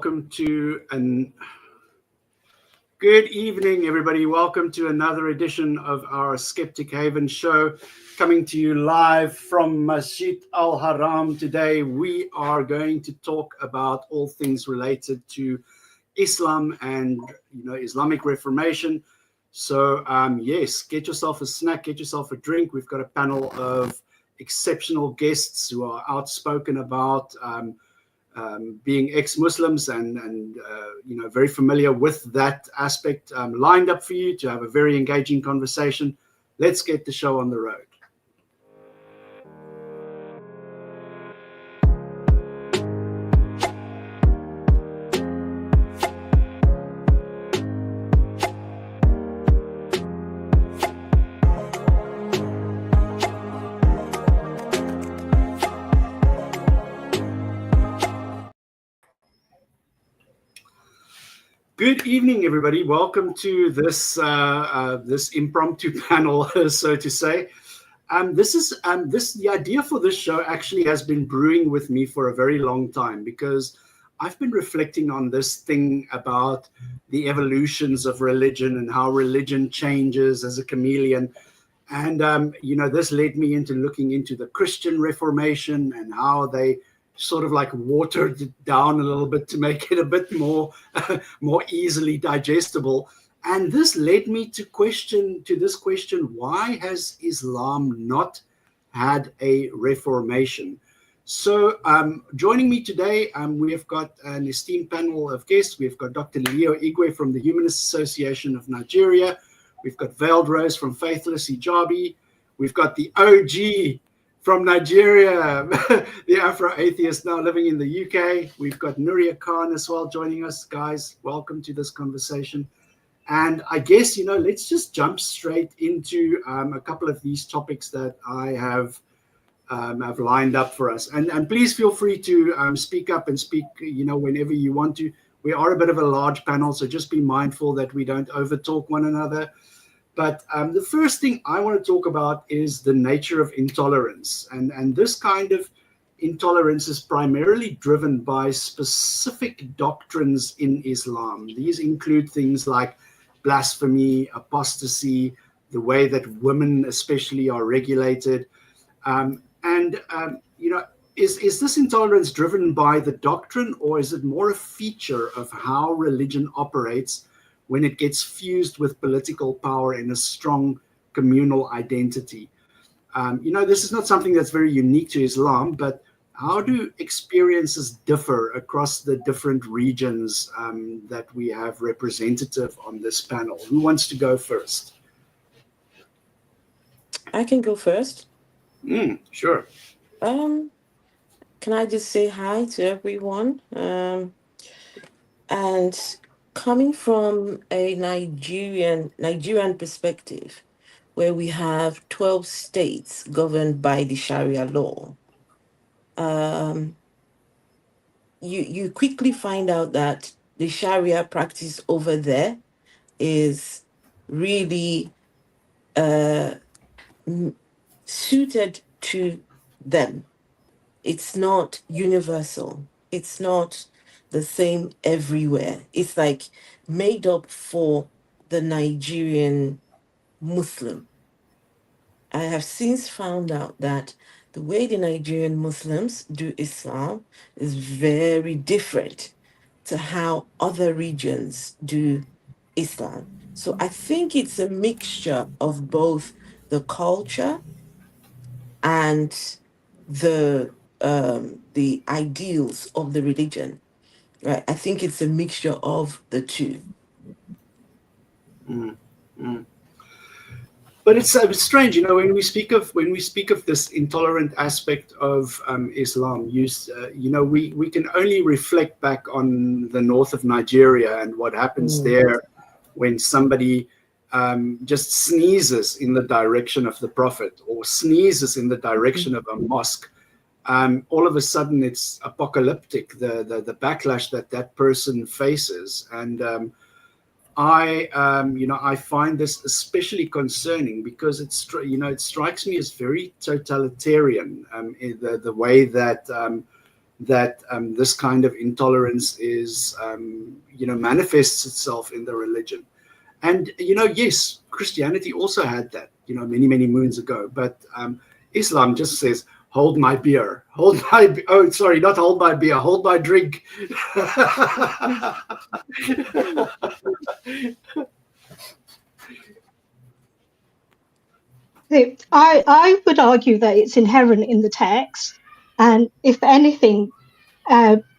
welcome to good evening, everybody. Welcome to another edition of our Skeptic Haven show, coming to you live from Masjid Al Haram. Today, we are going to talk about all things related to Islam and Islamic Reformation. So, yes, get yourself a snack, get yourself a drink. We've got a panel of exceptional guests who are outspoken about being ex-Muslims and very familiar with that aspect, lined up for you to have a very engaging conversation. Let's get the show on the road. Good evening, everybody. Welcome to this this impromptu panel, so to say. The idea for this show actually has been brewing with me for a very long time, because I've been reflecting on this thing about the evolutions of religion and how religion changes as a chameleon. And this led me into looking into the Christian Reformation and how they sort of like watered it down a little bit to make it a bit more more easily digestible. And this led me to this question: why has Islam not had a reformation? So joining me today, we have got an esteemed panel of guests. We've got Dr. Leo Igwe from the Humanist Association of Nigeria. We've got Veiled Rose from Faithless Hijabi. We've got the OG from Nigeria, the Afro-atheist now living in the UK. We've got Nuria Khan as well joining us. Guys, welcome to this conversation. And I guess, let's just jump straight into a couple of these topics that I have lined up for us. And please feel free to speak up and speak, whenever you want to. We are a bit of a large panel, so just be mindful that we don't overtalk one another. But the first thing I want to talk about is the nature of intolerance. And this kind of intolerance is primarily driven by specific doctrines in Islam. These include things like blasphemy, apostasy, the way that women especially are regulated. Is this intolerance driven by the doctrine, or is it more a feature of how religion operates when it gets fused with political power and a strong communal identity? This is not something that's very unique to Islam, but how do experiences differ across the different regions that we have representative on this panel? Who wants to go first? I can go first. Sure. Can I just say hi to everyone? And coming from a Nigerian perspective, where we have 12 states governed by the Sharia law, you quickly find out that the Sharia practice over there is really suited to them. It's not universal. It's not the same everywhere. It's like made up for the Nigerian Muslim. I have since found out that the way the Nigerian Muslims do Islam is very different to how other regions do Islam. So I think it's a mixture of both the culture and the ideals of the religion. Right, I think it's a mixture of the two. But it's strange, when we speak of this intolerant aspect of Islam. We can only reflect back on the north of Nigeria and what happens there when somebody just sneezes in the direction of the Prophet or sneezes in the direction of a mosque. All of a sudden it's apocalyptic, the backlash that person faces. And I find this especially concerning because it strikes me as very totalitarian, the way that that this kind of intolerance is, manifests itself in the religion. And, yes, Christianity also had that, many, many moons ago. But Islam just says, hold my beer, oh, sorry, not hold my beer, hold my drink. I would argue that it's inherent in the text. And if anything,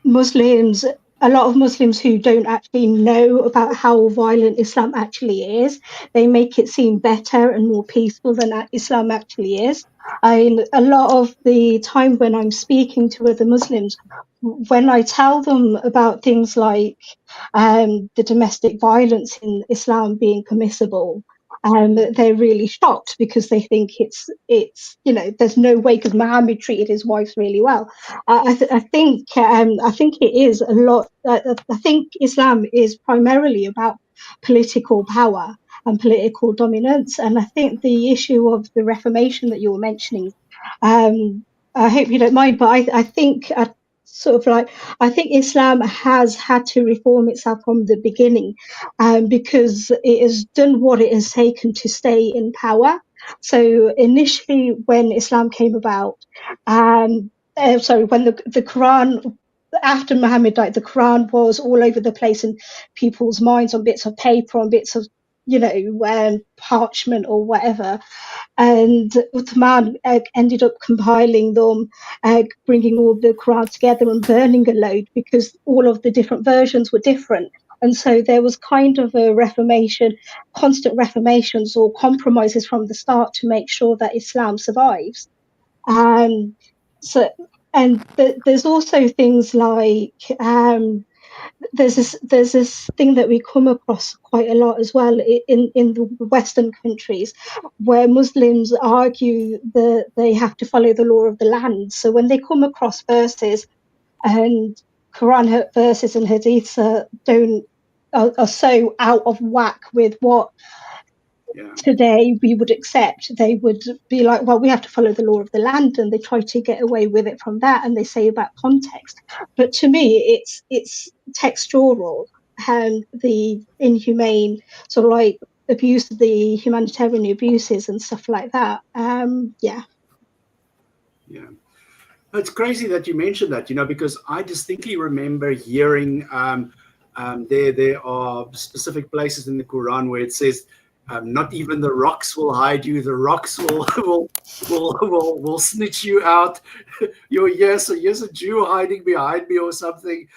Muslims, a lot of Muslims who don't actually know about how violent Islam actually is, they make it seem better and more peaceful than Islam actually is. A lot of the time when I'm speaking to other Muslims, when I tell them about things like the domestic violence in Islam being permissible, they're really shocked because they think it's there's no way, because Muhammad treated his wives really well. I think it is a lot. I think Islam is primarily about political power and political dominance, and I think the issue of the Reformation that you were mentioning, I hope you don't mind, but I think sort of like I think Islam has had to reform itself from the beginning, because it has done what it has taken to stay in power. So initially, when Islam came about, when the Quran, after Muhammad died, the Quran was all over the place in people's minds on bits of paper, on bits of parchment or whatever. And Uthman ended up compiling them, bringing all the Quran together and burning a load because all of the different versions were different. And so there was kind of a reformation, constant reformations or compromises from the start to make sure that Islam survives. Um, so, and there's also things like there's this thing that we come across quite a lot as well in the Western countries, where Muslims argue that they have to follow the law of the land. So when they come across verses and Quran verses and hadiths are so out of whack with what today we would accept, they would be like, well, we have to follow the law of the land, and they try to get away with it from that, and they say about context. But to me, it's textual, and the inhumane sort of like abuse, the humanitarian abuses and stuff like that. Yeah. It's crazy that you mentioned that, because I distinctly remember hearing there are specific places in the Quran where it says, not even the rocks will hide you. The rocks will snitch you out. So here's a Jew hiding behind me or something.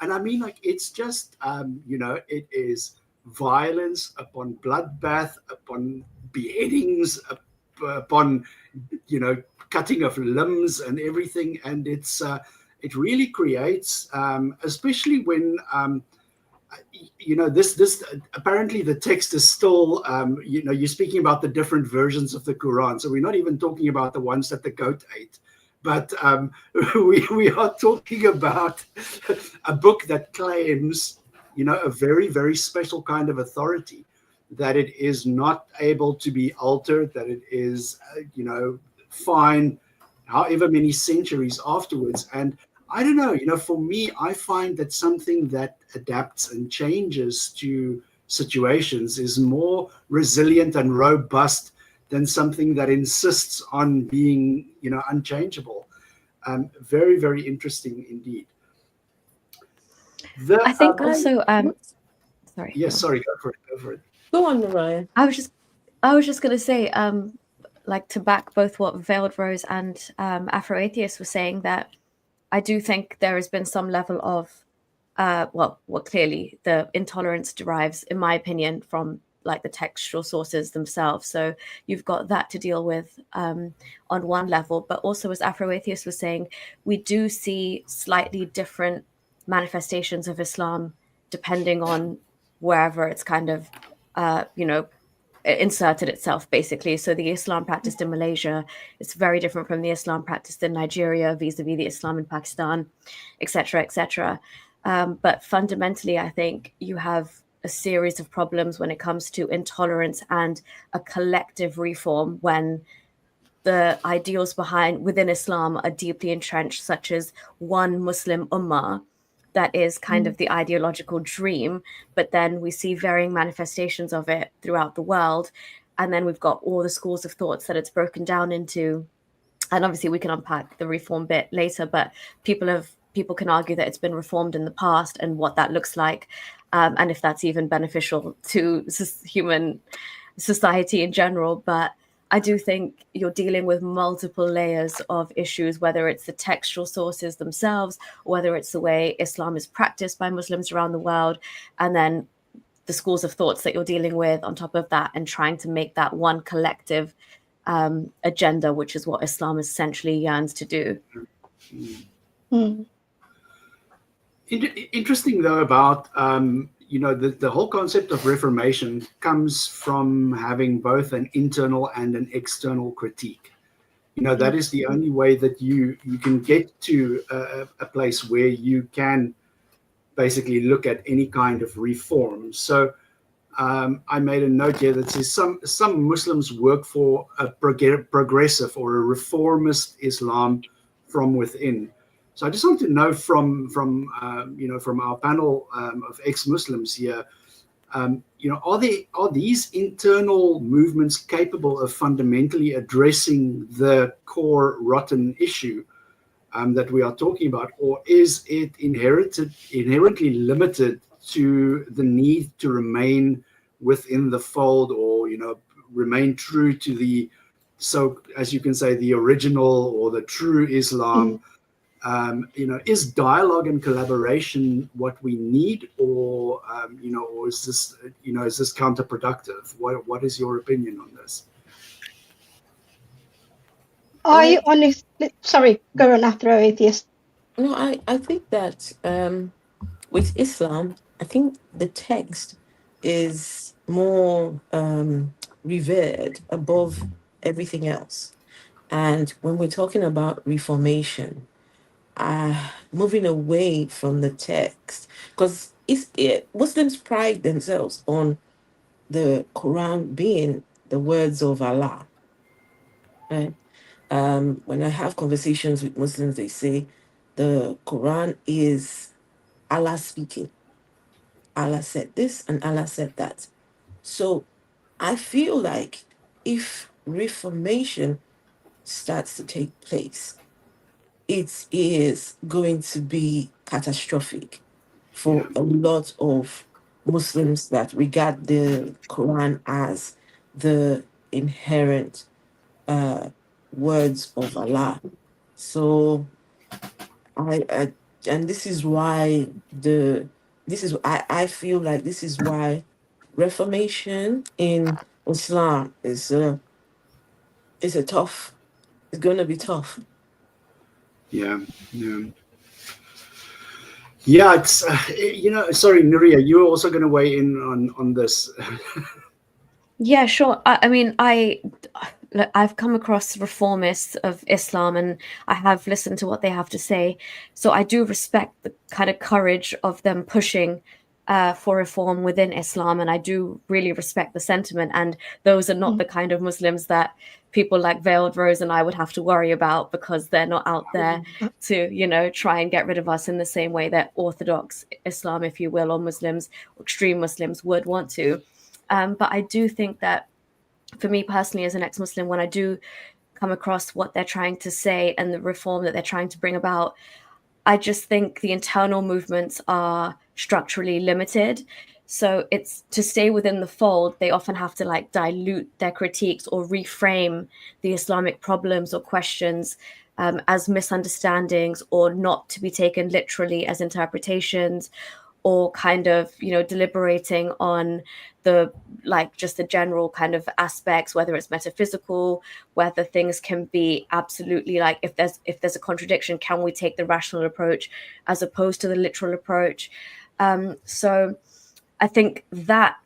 And I mean, like, it's just, it is violence upon bloodbath, upon beheadings, upon, cutting of limbs and everything. And it really creates, especially when, this apparently the text is still, you're speaking about the different versions of the Quran. So we're not even talking about the ones that the goat ate, but we are talking about a book that claims, a very, very special kind of authority, that it is not able to be altered, that it is, fine however many centuries afterwards. And I don't know, for me, I find that something that adapts and changes to situations is more resilient and robust than something that insists on being, unchangeable. Very, very interesting indeed. I think also, sorry. Yes, sorry, go for it. Go on, Mariah. I was just going to say, like, to back both what Veiled Rose and Afro-Atheist were saying, that I do think there has been some level of, clearly the intolerance derives, in my opinion, from like the textual sources themselves. So you've got that to deal with on one level, but also, as Afro-Atheist was saying, we do see slightly different manifestations of Islam depending on wherever it's kind of, inserted itself, basically. So the Islam practiced in Malaysia is very different from the Islam practiced in Nigeria vis-a-vis the Islam in Pakistan, etc., etc. But fundamentally, I think you have a series of problems when it comes to intolerance and a collective reform, when the ideals behind within Islam are deeply entrenched, such as one Muslim ummah that is kind of the ideological dream, but then we see varying manifestations of it throughout the world. And then we've got all the schools of thoughts that it's broken down into. And obviously we can unpack the reform bit later, but people can argue that it's been reformed in the past and what that looks like, and if that's even beneficial to human society in general. But I do think you're dealing with multiple layers of issues, whether it's the textual sources themselves, whether it's the way Islam is practiced by Muslims around the world, and then the schools of thoughts that you're dealing with on top of that, and trying to make that one collective agenda, which is what Islam essentially yearns to do. Interesting though about the whole concept of Reformation comes from having both an internal and an external critique. That is the only way that you can get to a place where you can basically look at any kind of reform. So I made a note here that says some Muslims work for a progressive or a reformist Islam from within. So I just want to know from our panel of ex-Muslims here, are these internal movements capable of fundamentally addressing the core rotten issue that we are talking about, or is it inherently limited to the need to remain within the fold, or remain true to the, so as you can say, the original or the true Islam? Is dialogue and collaboration what we need, or or is this counterproductive? What is your opinion on this? I honestly, sorry, go on, Afro-Atheist. No, I think that with Islam, I think the text is more revered above everything else. And when we're talking about Reformation, moving away from the text, because Muslims pride themselves on the Quran being the words of Allah. Right? When I have conversations with Muslims, they say the Quran is Allah speaking. Allah said this and Allah said that. So I feel like if Reformation starts to take place, it is going to be catastrophic for a lot of Muslims that regard the Quran as the inherent words of Allah. So I and this is why I feel like this is why Reformation in Islam is a tough. It's going to be tough. Yeah. It's sorry, Nuria, you're also going to weigh in on this. Yeah, sure. I mean, I've come across reformists of Islam, and I have listened to what they have to say. So I do respect the kind of courage of them pushing for reform within Islam, and I do really respect the sentiment. And those are not the kind of Muslims that people like Veiled Rose and I would have to worry about, because they're not out there to, try and get rid of us in the same way that Orthodox Islam, if you will, or Muslims, or extreme Muslims would want to. But I do think that, for me personally, as an ex-Muslim, when I do come across what they're trying to say and the reform that they're trying to bring about, I just think the internal movements are structurally limited. So it's to stay within the fold, they often have to dilute their critiques or reframe the Islamic problems or questions as misunderstandings, or not to be taken literally as interpretations, or kind of, deliberating on the just the general kind of aspects, whether it's metaphysical, whether things can be absolutely if there's a contradiction, can we take the rational approach as opposed to the literal approach? So I think that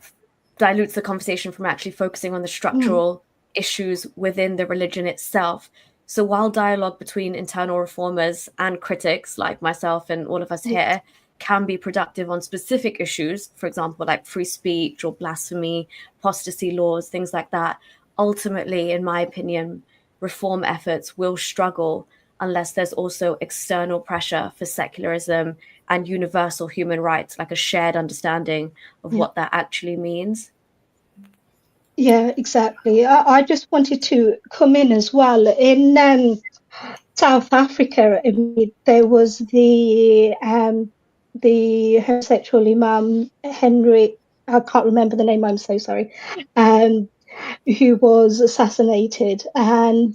dilutes the conversation from actually focusing on the structural issues within the religion itself. So while dialogue between internal reformers and critics like myself and all of us here can be productive on specific issues, for example, like free speech or blasphemy, apostasy laws, things like that, ultimately, in my opinion, reform efforts will struggle unless there's also external pressure for secularism and universal human rights, like a shared understanding of what that actually means. Yeah, exactly. I just wanted to come in as well. In South Africa, there was the homosexual imam Henry. I can't remember the name. I'm so sorry. Who was assassinated, and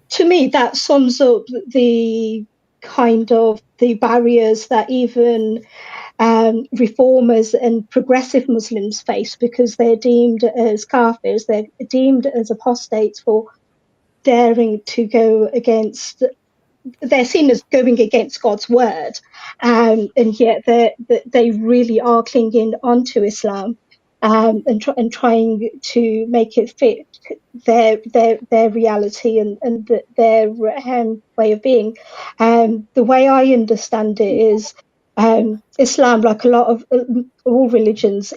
to me that sums up the kind of the barriers that even reformers and progressive Muslims face, because they're deemed as kafirs, they're deemed as apostates for daring to go against, they're seen as going against God's word, and yet they really are clinging onto Islam, and trying to make it fit their reality and their way of being. The way I understand it is, Islam, like a lot of all religions,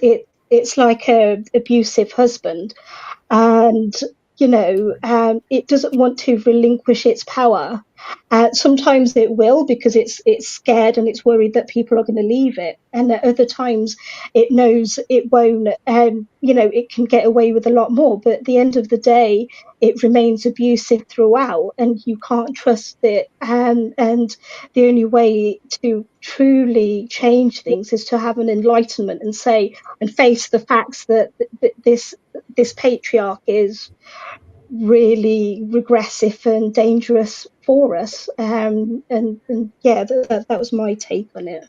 it's like a abusive husband, and it doesn't want to relinquish its power. Sometimes it will, because it's scared and it's worried that people are going to leave it, and at other times it knows it won't. It can get away with a lot more, but at the end of the day, it remains abusive throughout, and you can't trust it. And the only way to truly change things is to have an enlightenment and say and face the facts that this patriarch is really regressive and dangerous for us. And yeah, that was my take on it.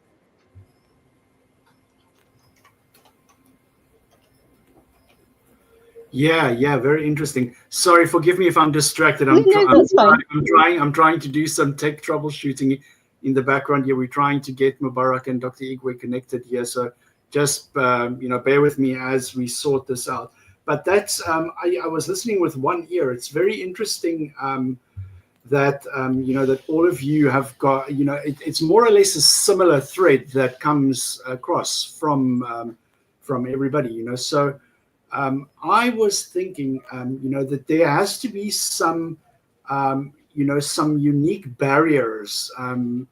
Yeah, very interesting. Sorry, forgive me if I'm distracted. No, that's fine. I'm trying to do some tech troubleshooting in the background here. We're trying to get Mubarak and Dr. Igwe connected here, so just bear with me as we sort this out. But that's I was listening with one ear. It's very interesting that that all of you have got it's more or less a similar thread that comes across from everybody. So. I was thinking, that there has to be some, some unique barriers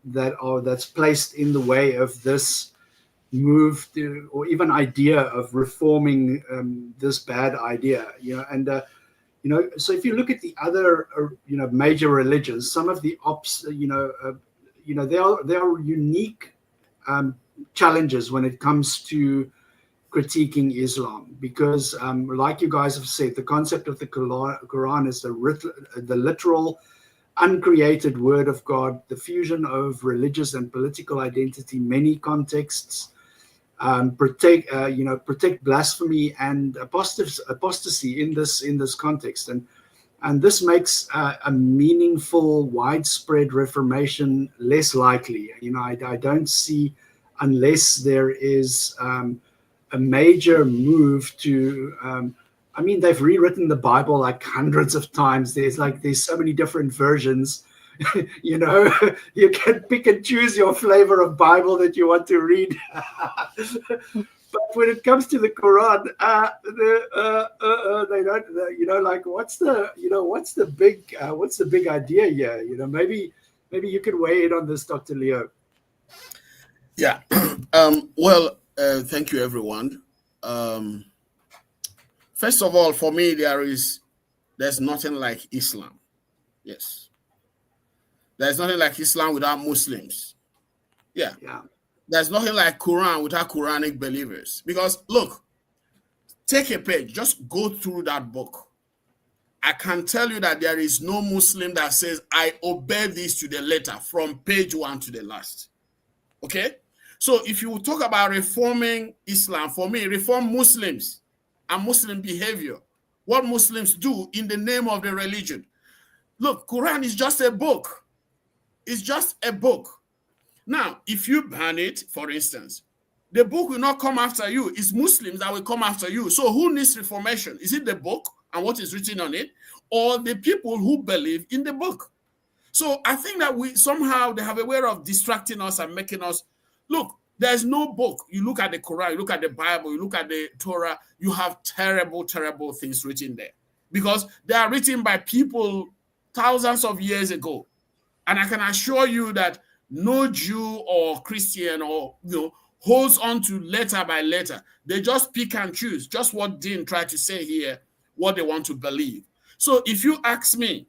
that's placed in the way of this move to, or even idea of reforming this bad idea. So if you look at the other, major religions, some of the there are unique challenges when it comes to critiquing Islam, because like you guys have said, the concept of the Quran is the literal uncreated word of God, the fusion of religious and political identity, many contexts, protect blasphemy and apostasy in this context, and this makes a meaningful widespread reformation less likely. I don't see, unless there is a major move to they've rewritten the Bible like hundreds of times. There's so many different versions. You can pick and choose your flavor of Bible that you want to read. But when it comes to the Quran, they don't. What's the big idea here? Maybe you could weigh in on this, Dr. Leo. Yeah. Thank you, everyone. First of all, for me, there's nothing like Islam. Yes. There's nothing like Islam without Muslims. Yeah. There's nothing like Quran without Quranic believers. Because look, take a page, just go through that book. I can tell you that there is no Muslim that says, I obey this to the letter from page 1 to the last. Okay? So if you talk about reforming Islam, for me, reform Muslims and Muslim behavior, what Muslims do in the name of the religion. Look, Quran is just a book. It's just a book. Now, if you ban it, for instance, the book will not come after you. It's Muslims that will come after you. So who needs reformation? Is it the book and what is written on it, or the people who believe in the book? So I think that they have a way of distracting us and making us, look, there's no book. You look at the Quran, you look at the Bible, you look at the Torah, you have terrible, terrible things written there. because they are written by people thousands of years ago. And I can assure you that no Jew or Christian or holds on to letter by letter. They just pick and choose, just what Dean tried to say here, what they want to believe. So if you ask me,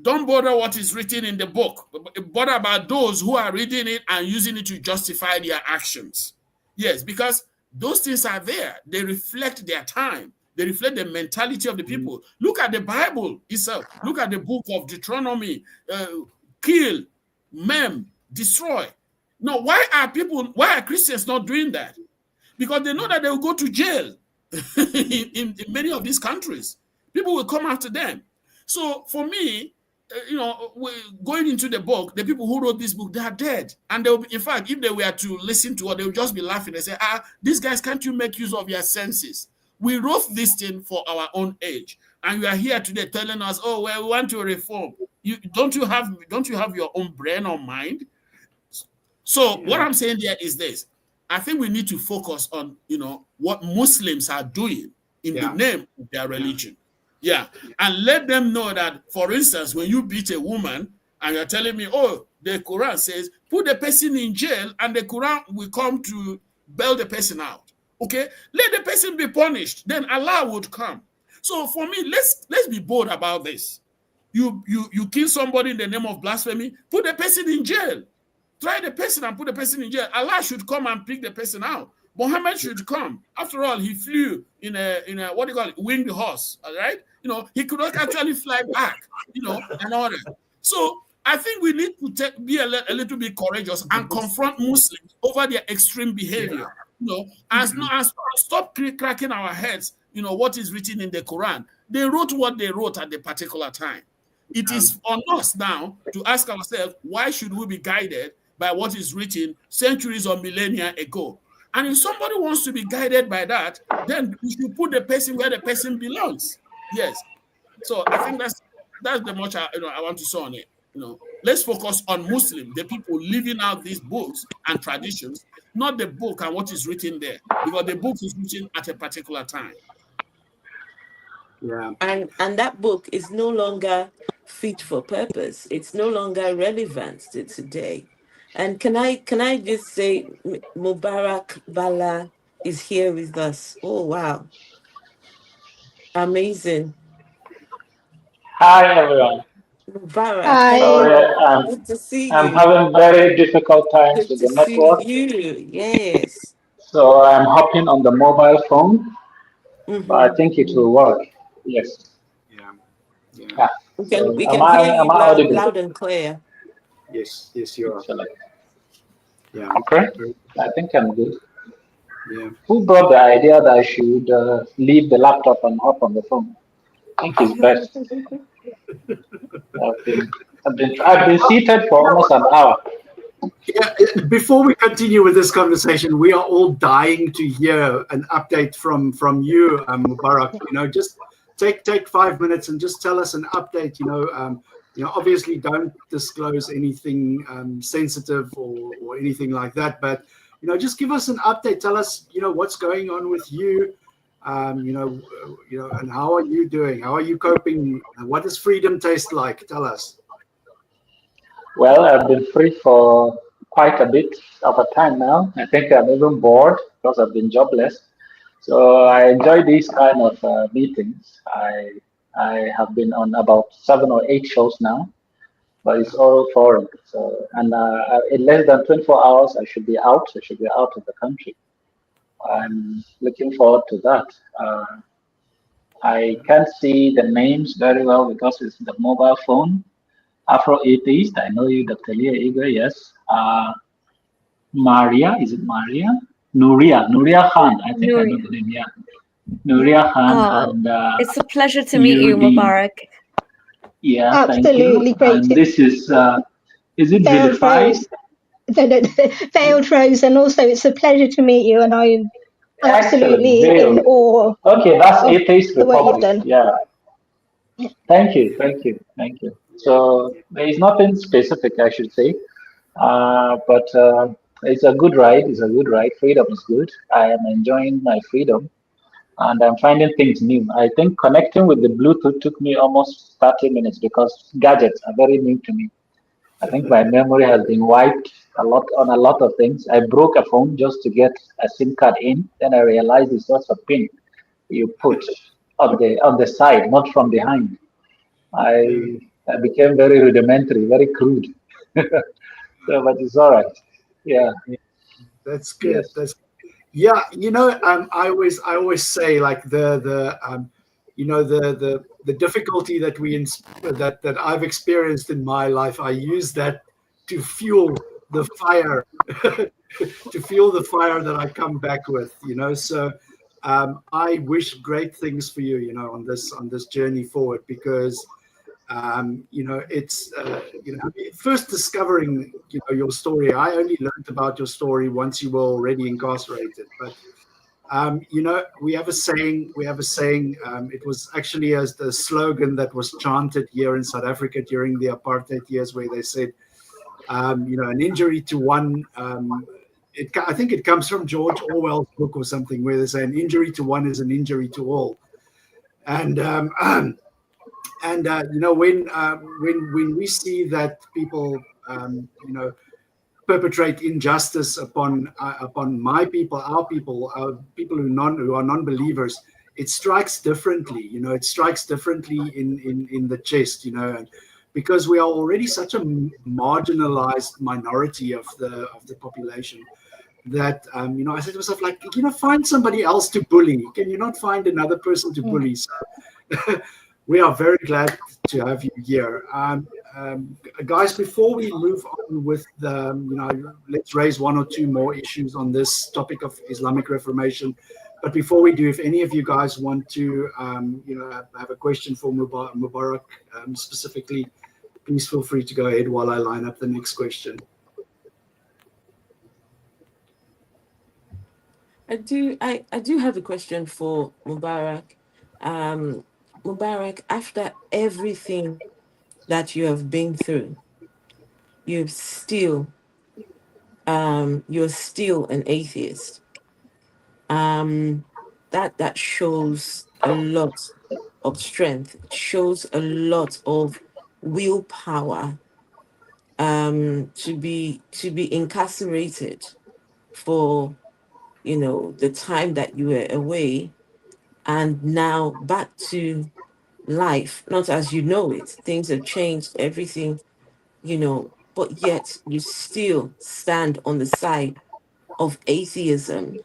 don't bother what is written in the book, bother about those who are reading it and using it to justify their actions. Yes, because those things are there. They reflect their time. They reflect the mentality of the people. Look at the Bible itself. Look at the book of Deuteronomy. Kill, maim, destroy. Now, why are Christians not doing that? Because they know that they will go to jail in many of these countries. People will come after them. So for me, going into the book, the people who wrote this book, they are dead. And they'll be, in fact, if they were to listen to it, they would just be laughing and say, these guys, can't you make use of your senses? We wrote this thing for our own age. And you are here today telling us, oh, well, we want to reform. Don't you have your own brain or mind? So what I'm saying there is this. I think we need to focus on, what Muslims are doing in the name of their religion. Yeah. And let them know that, for instance, when you beat a woman and you're telling me, oh, the Quran says, put the person in jail and the Quran will come to bail the person out. Okay? Let the person be punished. Then Allah would come. So for me, let's be bold about this. You kill somebody in the name of blasphemy, put the person in jail. Try the person and put the person in jail. Allah should come and pick the person out. Muhammad should come. After all, he flew in a what do you call it, winged horse, all right? He could not actually fly back, and all that. So I think we need to be a little bit courageous and confront Muslims over their extreme behavior, and stop cracking our heads, what is written in the Quran. They wrote what they wrote at the particular time. It is on us now to ask ourselves, why should we be guided by what is written centuries or millennia ago? And if somebody wants to be guided by that, then we should put the person where the person belongs. Yes. So I think that's the much I want to say on it. Let's focus on Muslim, the people living out these books and traditions, not the book and what is written there, because the book is written at a particular time. Yeah. And that book is no longer fit for purpose. It's no longer relevant to today. And can I just say, Mubarak Bala is here with us. Oh, wow. Amazing. Hi, everyone. Mubarak. Hi. Sorry, good to see you. I'm having very difficult times with the network. You. Yes. So I'm hopping on the mobile phone, but I think it will work. Yes. Yeah. We can hear you loud and clear. Yes, you are. Yeah. Okay. I think I'm good. Yeah. Who brought the idea that I should leave the laptop and hop on the phone? I think it's best. I've been seated for almost an hour. Yeah, before we continue with this conversation, we are all dying to hear an update from you, Mubarak. Just take 5 minutes and just tell us an update. Obviously don't disclose anything sensitive or anything like that, but just give us an update. Tell us what's going on with you, and how are you doing? How are you coping? What does freedom taste like? Tell us. Well, I've been free for quite a bit of a time now. I think I'm even bored because I've been jobless. So I enjoy these kind of meetings. I have been on about 7 or 8 shows now, but it's all foreign. So, and in less than 24 hours, I should be out. I should be out of the country. I'm looking forward to that. I can't see the names very well because it's the mobile phone. Afro Atheist, I know you, Dr. Leah Eager, yes. Maria, is it Maria? Nuria Khan, I think I know the name, yeah. Nuria Khan. And it's a pleasure to meet you, Mubarak. Yeah, absolutely thank you. Great. And this is it verified? Veiled Rose, and also it's a pleasure to meet you, and I'm absolutely in awe. Okay, that's Atheist the work you've Republic. done. Yeah. Thank you. So there is nothing specific, I should say, but it's a good ride. Freedom is good. I am enjoying my freedom. and I'm finding things new. I think connecting with the Bluetooth took me almost 30 minutes because gadgets are very new to me. I think my memory has been wiped a lot on a lot of things. I broke a phone just to get a SIM card in. Then I realized it's just a pin you put on the side, not from behind. I became very rudimentary, very crude. So, but it's all right. Yeah. That's good. Yes. That's Yeah, I always say like the difficulty that that I've experienced in my life. I use that to fuel the fire, to fuel the fire that I come back with. So I wish great things for you. On this journey forward, because it's first discovering your story. I only learned about your story once you were already incarcerated, but we have a saying. It was actually as the slogan that was chanted here in South Africa during the apartheid years, where they said, an injury to one. I think it comes from George Orwell's book or something, where they say an injury to one is an injury to all. And when we see that people perpetrate injustice upon my people, our people, people who are non-believers, it strikes differently. It strikes differently in the chest. And because we are already such a marginalized minority of the population, that I said to myself, like, find somebody else to bully. Can you not find another person to bully? So we are very glad to have you here. Guys, before we move on with let's raise one or two more issues on this topic of Islamic Reformation. But before we do, if any of you guys want to, have a question for Mubarak specifically, please feel free to go ahead while I line up the next question. I do have a question for Mubarak. Mubarak, after everything that you have been through, you're still an atheist. That shows a lot of strength. It shows a lot of willpower. To be incarcerated for the time that you were away, and now back to life, not as you know it. Things have changed, everything, but yet you still stand on the side of atheism.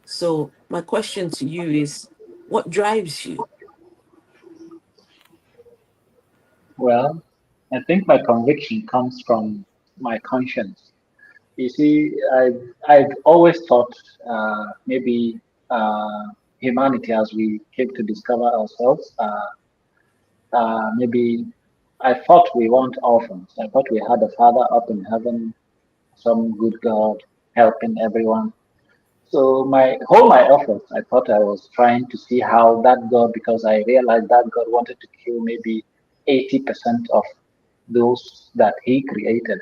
So my question to you is, what drives you? Well, I think my conviction comes from my conscience. You see, I've always thought maybe uh, humanity, as we came to discover ourselves, maybe I thought we weren't orphans. I thought we had a father up in heaven, some good God helping everyone. So my efforts, I thought I was trying to see how that God, because I realized that God wanted to kill maybe 80% of those that He created.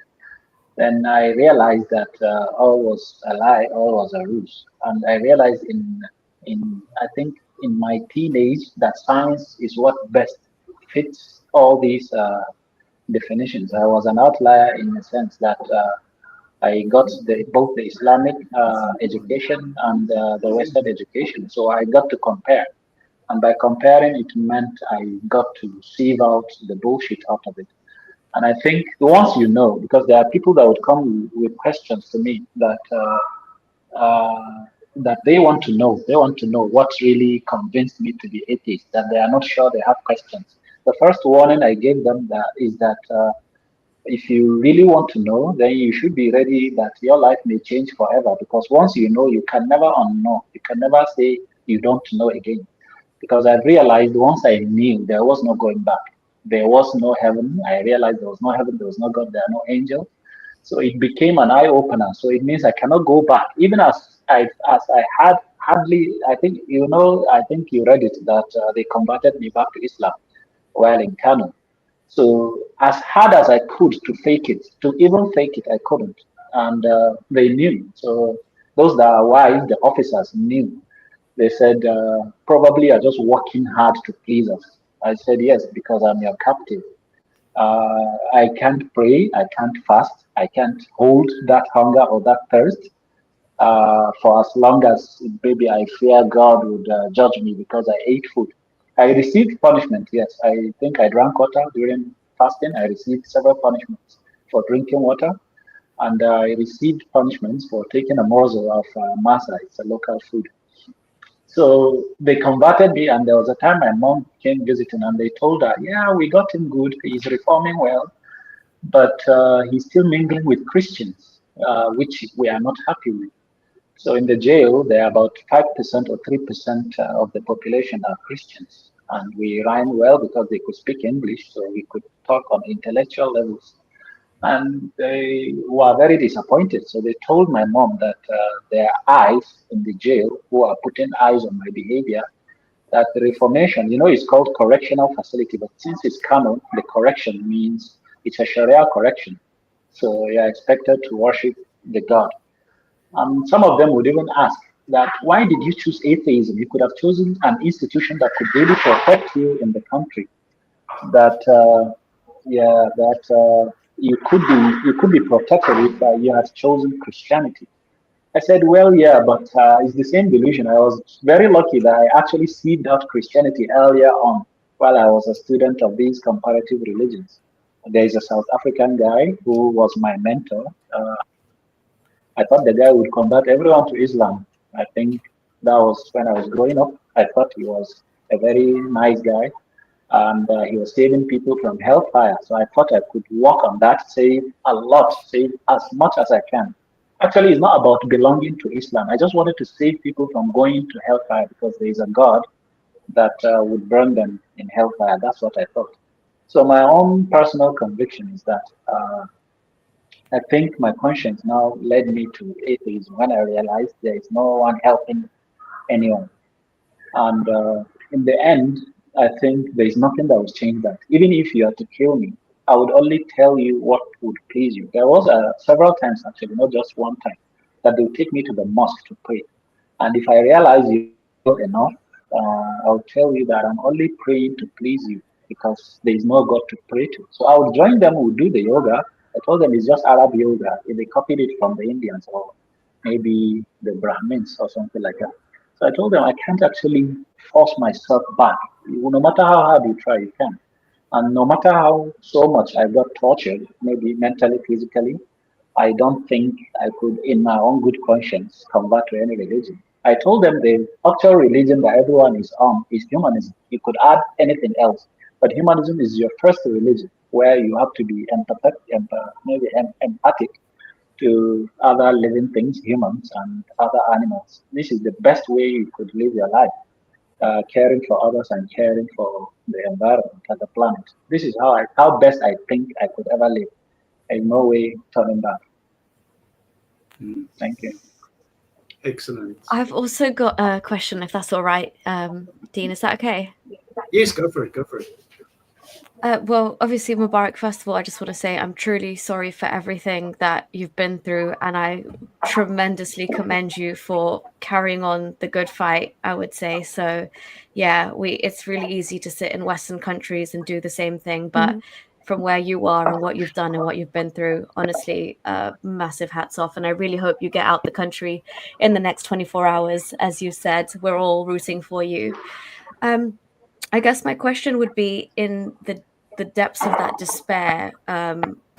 Then I realized that all was a lie, all was a ruse, and I realized in I think in my teenage that science is what best fits all these definitions. I was an outlier in the sense that I got both the Islamic education and the Western education, so I got to compare. And by comparing, it meant I got to sieve out the bullshit out of it. And I think once you know, because there are people that would come with questions to me that they want to know. They want to know what really convinced me to be atheist. That they are not sure. They have questions. The first warning I gave them is that if you really want to know, then you should be ready that your life may change forever. Because once you know, you can never unknow. You can never say you don't know again. Because I've realized once I knew, there was no going back. There was no heaven. I realized there was no heaven. There was no God. There are no angels. So it became an eye opener. So it means I cannot go back. Even as I had hardly, I think I think you read it that they converted me back to Islam while in Kano. So as hard as I could to fake it, to even fake it, I couldn't, and they knew. So those that are wise, the officers knew They said, probably you're just working hard to please us. I said, yes, because I'm your captive. I can't pray, I can't fast, I can't hold that hunger or that thirst for as long as maybe I fear God would judge me because I ate food. I received punishment, yes. I think I drank water during fasting. I received several punishments for drinking water, and I received punishments for taking a morsel of masa. It's a local food. So they converted me, and there was a time my mom came visiting, and they told her, "Yeah, we got him good. He's reforming well, but he's still mingling with Christians, which we are not happy with." So in the jail, there are about 5% or 3% of the population are Christians, and we ran well because they could speak English, so we could talk on intellectual levels. And they were very disappointed. So they told my mom that their eyes in the jail, who are putting eyes on my behavior, that the Reformation, it's called correctional facility, but since it's canon, the correction means it's a Sharia correction. So you're expected to worship the God. Some of them would even ask that, why did you choose atheism? You could have chosen an institution that could really protect you in the country. That you could be protected if you had chosen Christianity. I said, well, yeah, but it's the same delusion. I was very lucky that I actually seeded out Christianity earlier on while I was a student of these comparative religions. There is a South African guy who was my mentor. I thought the guy would convert everyone to Islam. I think that was when I was growing up. I thought he was a very nice guy, and he was saving people from hellfire. So I thought I could work on that, save a lot, save as much as I can. Actually, it's not about belonging to Islam. I just wanted to save people from going to hellfire because there is a God that would burn them in hellfire. That's what I thought. So my own personal conviction is that I think my conscience now led me to atheism when I realized there is no one helping anyone. And in the end, I think there is nothing that will change that. Even if you are to kill me, I would only tell you what would please you. There was several times, actually, not just one time, that they would take me to the mosque to pray. And if I realize you know enough, I'll tell you that I'm only praying to please you because there is no God to pray to. So I would join them, who do the yoga. I told them it's just Arab yoga. If they copied it from the Indians or maybe the Brahmins or something like that. So I told them I can't actually force myself back. No matter how hard you try, you can. And no matter how so much I got tortured, maybe mentally, physically, I don't think I could, in my own good conscience, convert to any religion. I told them the actual religion that everyone is on is humanism. You could add anything else, but humanism is your first religion, where you have to be empathic to other living things, humans and other animals. This is the best way you could live your life, caring for others and caring for the environment and the planet. This is how best I think I could ever live. There's no way turning back. Thank you. Excellent. I've also got a question, if that's all right. Dean, is that okay? Yes, go for it. Go for it. Well, obviously, Mubarak, first of all, I just want to say I'm truly sorry for everything that you've been through, and I tremendously commend you for carrying on the good fight, I would say. So, yeah, it's really easy to sit in Western countries and do the same thing, but from where you are and what you've done and what you've been through, honestly, massive hats off. And I really hope you get out the country in the next 24 hours. As you said, we're all rooting for you. I guess my question would be, in the depths of that despair,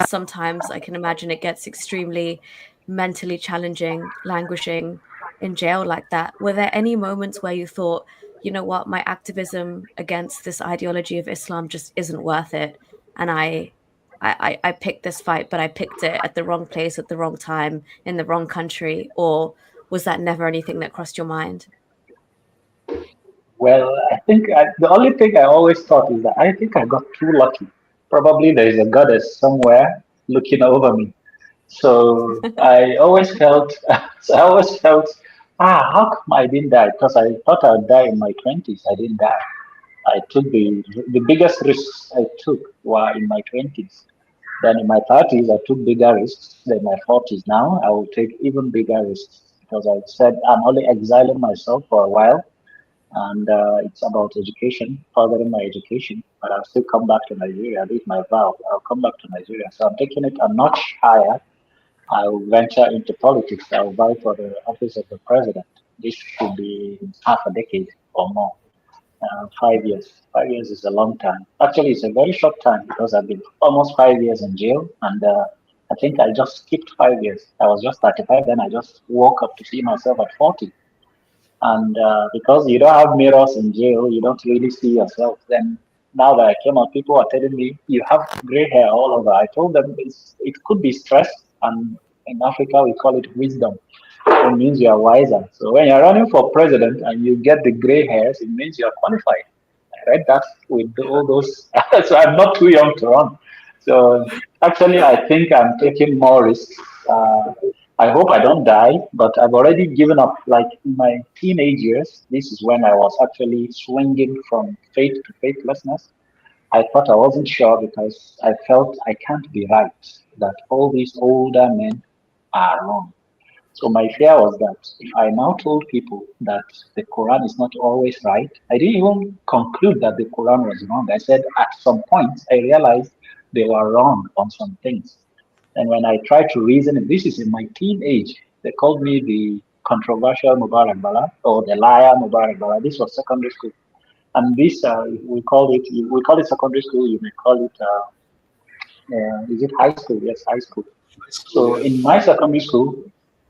sometimes I can imagine it gets extremely mentally challenging, languishing in jail like that. Were there any moments where you thought, you know what, my activism against this ideology of Islam just isn't worth it, and I picked this fight, but I picked it at the wrong place at the wrong time in the wrong country? Or was that never anything that crossed your mind? Well, I think the only thing I always thought is that I think I got too lucky. Probably there is a goddess somewhere looking over me. So I always felt, how come I didn't die? Because I thought I'd die in my 20s. I didn't die. I took the biggest risks I took were in my 20s. Then in my 30s, I took bigger risks. Then in my 40s now, I will take even bigger risks. because I said I'm only exiling myself for a while, and it's about education, furthering my education. But I'll still come back to Nigeria. This is my vow. I'll come back to Nigeria. So I'm taking it a notch higher. I'll venture into politics. I'll vie for the office of the president. This should be half a decade or more. 5 years. 5 years is a long time. Actually, it's a very short time because I've been almost 5 years in jail, and I think I just skipped 5 years. I was just 35, then I just woke up to see myself at 40. And because you don't have mirrors in jail, you don't really see yourself. Then now that I came out, people are telling me you have gray hair all over. I told them it could be stress, and in Africa we call it wisdom. It means you are wiser. So when you're running for president and you get the gray hairs, it means you are qualified. I read that with all those. So I'm not too young to run. So actually, I think I'm taking more risks. I hope I don't die, but I've already given up. Like in my teenage years, this is when I was actually swinging from faith to faithlessness. I thought I wasn't sure because I felt I can't be right, that all these older men are wrong. So my fear was that if I now told people that the Quran is not always right, I didn't even conclude that the Quran was wrong. I said at some point I realized they were wrong on some things. And when I tried to reason, and this is in my teenage, they called me the controversial Mubarak Bala or the liar Mubarak Bala. This was secondary school. And this, we call it secondary school, you may call it, is it high school? Yes, high school. High school, So yeah. in my secondary school,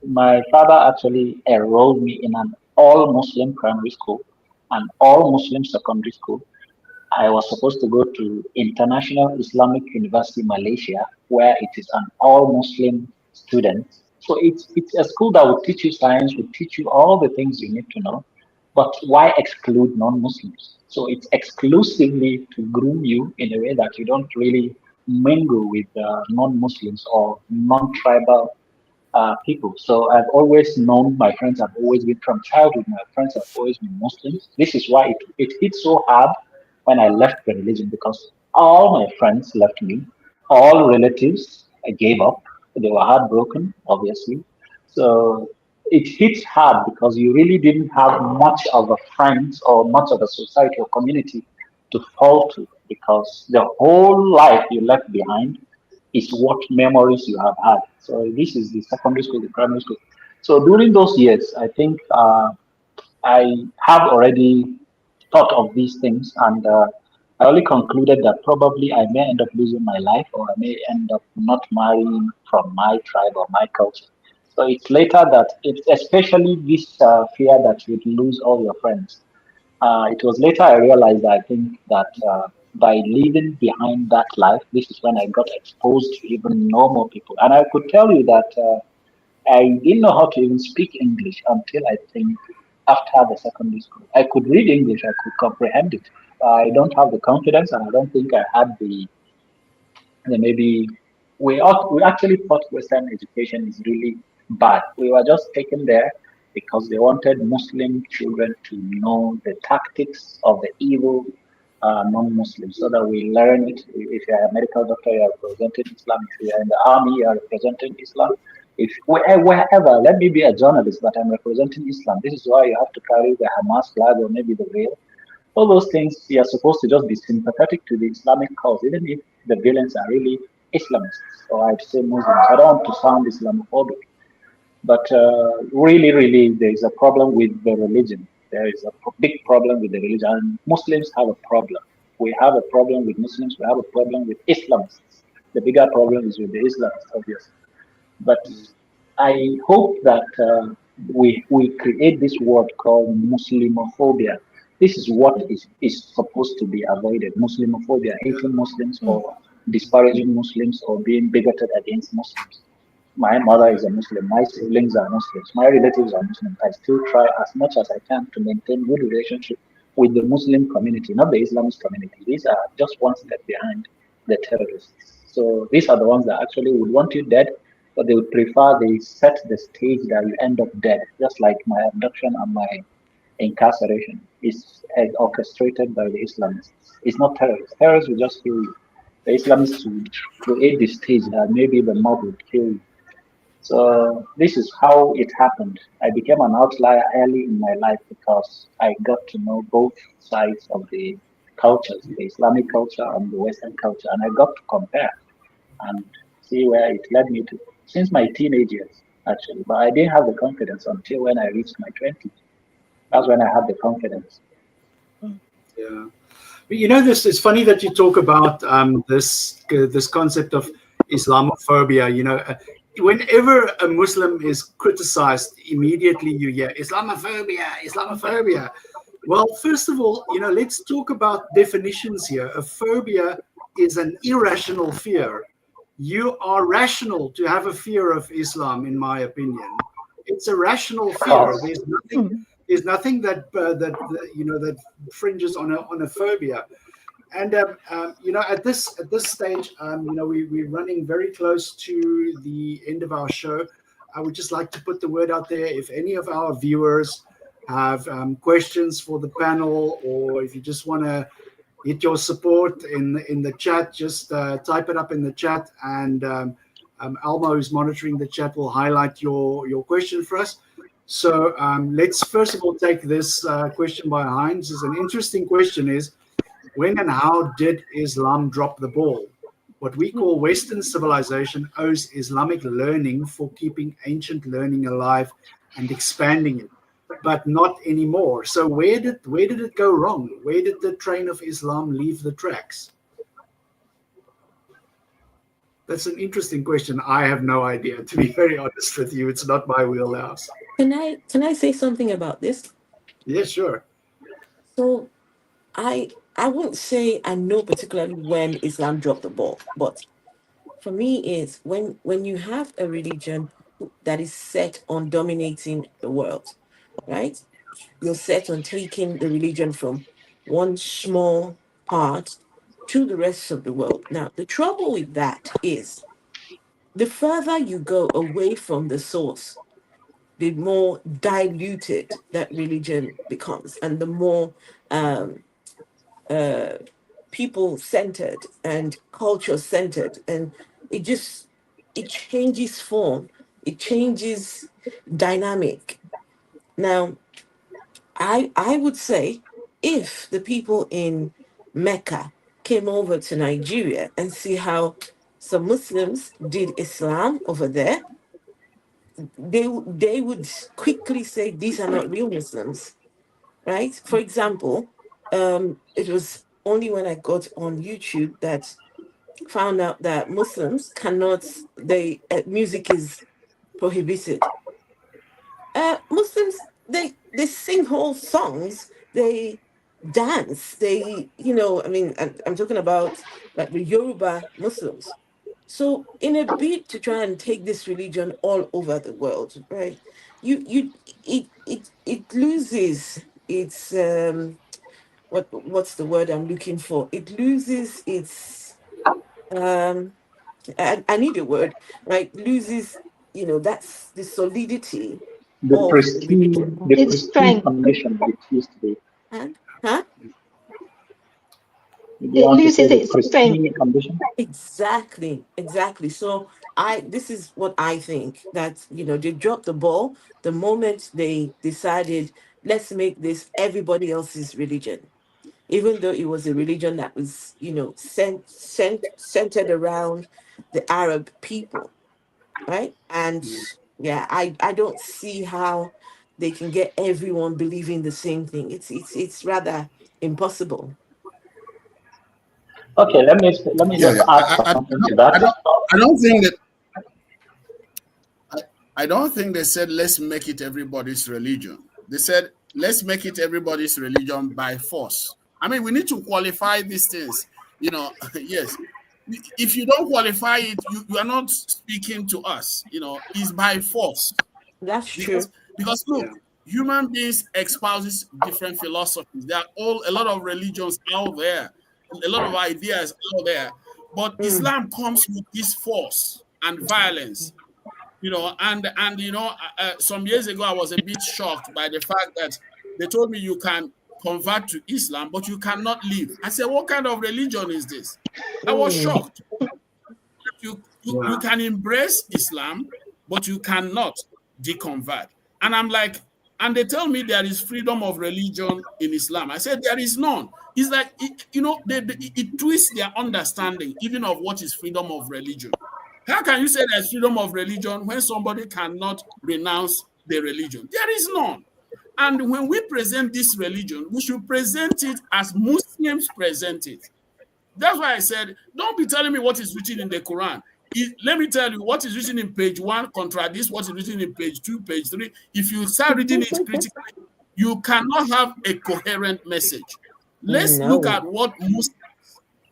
my father actually enrolled me in an all Muslim primary school and all Muslim secondary school. I was supposed to go to International Islamic University Malaysia, where it is an all Muslim student. So it's a school that will teach you science, will teach you all the things you need to know. But why exclude non-Muslims? So it's exclusively to groom you in a way that you don't really mingle with non-Muslims or non-tribal people. So I've always known my friends have always been from childhood. My friends have always been Muslims. This is why it hit so hard when I left the religion because all my friends left me. All relatives I gave up. They were heartbroken, obviously. So it hits hard because you really didn't have much of a friends or much of a society or community to fall to because the whole life you left behind is what memories you have had. So this is the secondary school, the primary school. So during those years, I think I have already thought of these things, and I only concluded that probably I may end up losing my life, or I may end up not marrying from my tribe or my culture. So it's later that it's especially this fear that you'd lose all your friends. It was later I realized I think that by leaving behind that life, this is when I got exposed to even know more people. And I could tell you that I didn't know how to even speak English until I think after the secondary school. I could read English, I could comprehend it. I don't have the confidence, and I don't think I had the maybe we actually thought Western education is really bad. We were just taken there because they wanted Muslim children to know the tactics of the evil non-Muslims, so that we learn it. If you're a medical doctor, you are representing Islam. If you're in the army, you are representing Islam. If wherever, let me be a journalist, but I'm representing Islam. This is why you have to carry the Hamas flag or maybe the veil. All those things, you're supposed to just be sympathetic to the Islamic cause, even if the villains are really Islamists, or I'd say Muslims. I don't want to sound Islamophobic, but really, really, there is a problem with the religion. There is a big problem with the religion. And Muslims have a problem. We have a problem with Muslims. We have a problem with Islamists. The bigger problem is with the Islamists, obviously. But I hope that we create this word called Muslimophobia. This is what is supposed to be avoided. Muslimophobia, hating Muslims or disparaging Muslims or being bigoted against Muslims. My mother is a Muslim. My siblings are Muslims. My relatives are Muslims. I still try as much as I can to maintain good relationship with the Muslim community, not the Islamist community. These are just one step behind the terrorists. So these are the ones that actually would want you dead, but they would prefer they set the stage that you end up dead, just like my abduction and my incarceration is orchestrated by the Islamists. It's not terrorists. Terrorists will just kill you. The Islamists would create the stage that maybe the mob would kill you. So this is how it happened. I became an outlier early in my life because I got to know both sides of the cultures, the Islamic culture and the Western culture, and I got to compare and see where it led me to since my teenage years, actually. But I didn't have the confidence until when I reached my 20s. That's when I had the confidence. Yeah. You know, this it's funny that you talk about this concept of Islamophobia. You know, whenever a Muslim is criticized, immediately you hear Islamophobia, Islamophobia. Well, first of all, you know, let's talk about definitions here. A phobia is an irrational fear. You are rational to have a fear of Islam, in my opinion. It's a rational fear. There's nothing that you know that fringes on a phobia. And you know, at this stage, you know, we're running very close to the end of our show. I would just like to put the word out there. If any of our viewers have questions for the panel, or if you just want to hit your support in the chat, just type it up in the chat, and Alma, who's monitoring the chat, will highlight your question for us. So let's first of all take this question by Heinz. It's an interesting question. Is when and how did Islam drop the ball? What we call Western civilization owes Islamic learning for keeping ancient learning alive and expanding it, but not anymore. So where did it go wrong? Where did the train of Islam leave the tracks? That's an interesting question. I have no idea, to be very honest with you. It's not my wheelhouse. Can I say something about this? Yeah, sure. So I wouldn't say I know particularly when Islam dropped the ball, but for me it's when you have a religion that is set on dominating the world, right? You're set on taking the religion from one small part to the rest of the world. Now, the trouble with that is the further you go away from the source, the more diluted that religion becomes, and the more um, uh, people centered and culture centered, and it changes form, it changes dynamic. Now, I would say if the people in Mecca came over to Nigeria and see how some Muslims did Islam over there, they would quickly say these are not real Muslims, right? For example, it was only when I got on YouTube that found out that Muslims cannot, music is prohibited. Muslims, they sing whole songs, they dance, I mean, I'm talking about like the Yoruba Muslims. So in a bid to try and take this religion all over the world, right? You it loses its what's the word I'm looking for? It loses its um I need a word, right? Loses, that's the solidity The of the pristine, religion. the Its pristine strength. condition that it used to be. Huh? Do you It want to say loses the its strength. pristine condition? Exactly. So this is what I think, that they dropped the ball the moment they decided, let's make this everybody else's religion, even though it was a religion that was centered around the Arab people, right? And yeah, I don't see how they can get everyone believing the same thing. It's rather impossible. Okay, let me Yeah, just yeah. add something to that. I don't think that I don't think they said let's make it everybody's religion. They said let's make it everybody's religion by force. I mean, we need to qualify these things. Yes. If you don't qualify it, you are not speaking to us. It's by force. That's true. Because look, human beings espouses different philosophies. There are a lot of religions out there, a lot of ideas out there, but Mm. Islam comes with this force and violence. Some years ago I was a bit shocked by the fact that they told me you can convert to Islam, but you cannot leave. I said, what kind of religion is this? I was Mm. shocked. You can embrace Islam, but you cannot deconvert. And I'm like, and they tell me there is freedom of religion in Islam. I said, there is none. It's like, it twists their understanding even of what is freedom of religion. How can you say there's freedom of religion when somebody cannot renounce the religion? There is none. And when we present this religion, we should present it as Muslims present it. That's why I said, don't be telling me what is written in the Quran. Let me tell you, what is written in page 1 contradicts what is written in page 2, page 3. If you start reading it critically, you cannot have a coherent message. Let's look at what Muslims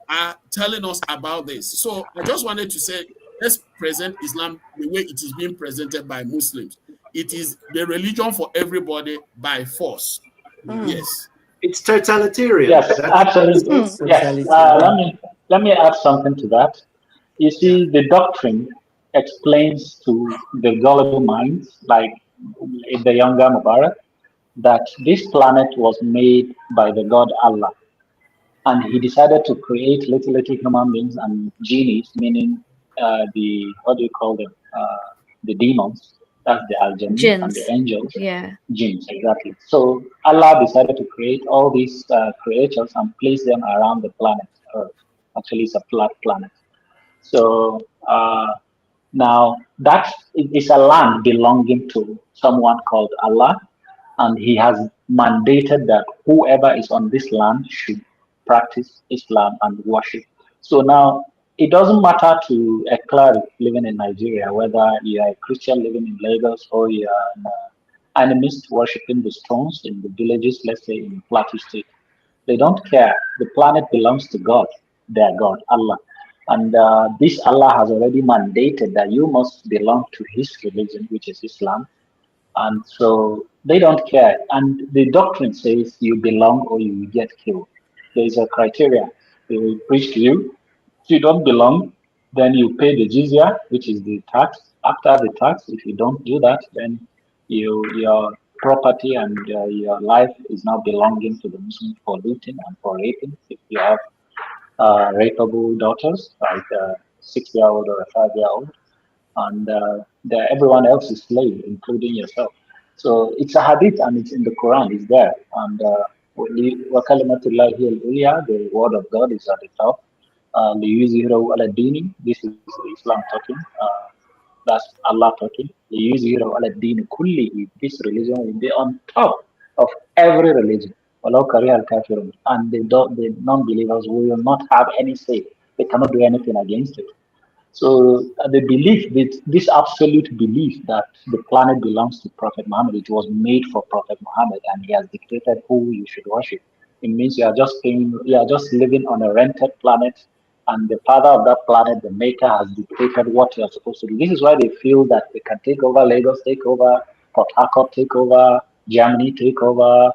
are telling us about this. So I just wanted to say, let's present Islam the way it is being presented by Muslims. It is the religion for everybody by force. Yes. It's totalitarian. Yes, absolutely. Yes. Let me add something to that. You see, the doctrine explains to the gullible minds, like in the younger Mubarak, that this planet was made by the God Allah. And he decided to create little human beings and genies, meaning what do you call them? The demons. That's the al-Jinn, and the angels. Yeah. Jinns, exactly. So Allah decided to create all these creatures and place them around the planet Earth. Actually, it's a flat planet. So now that is a land belonging to someone called Allah, and He has mandated that whoever is on this land should practice Islam and worship. So now it doesn't matter to a cleric living in Nigeria whether you are a Christian living in Lagos or you are an animist worshiping the stones in the villages, let's say in Plateau State. They don't care. The planet belongs to God, their God, Allah. And this Allah has already mandated that you must belong to His religion, which is Islam. And so they don't care. And the doctrine says you belong or you will get killed. There is a criteria. They will preach to you. If you don't belong, then you pay the jizya, which is the tax. After the tax, if you don't do that, then your property and your life is now belonging to the Muslims for looting and for raping. If you have rapeable daughters, like a 6-year-old or a 5-year-old, and everyone else is slave, including yourself. So it's a hadith and it's in the Quran, it's there. And وَكَلِمَةُ اللَّهِ الْعُلْيَا, the word of God is at the top. لِيُظْهِرَهُ عَلَى الدِّينِ, this is Islam talking. That's Allah talking. لِيُظْهِرَهُ عَلَى الدِّينِ كُلِّهِ, this religion will be on top of every religion. وَلَوْ كَرِهَ الْكَافِرُونَ, and the non-believers will not have any say. They cannot do anything against it. So the belief, this absolute belief that the planet belongs to Prophet Muhammad, it was made for Prophet Muhammad, and he has dictated who you should worship. It means you are just living on a rented planet, and the father of that planet, the maker, has dictated what you are supposed to do. This is why they feel that they can take over Lagos, take over Port Harcourt, take over Germany, take over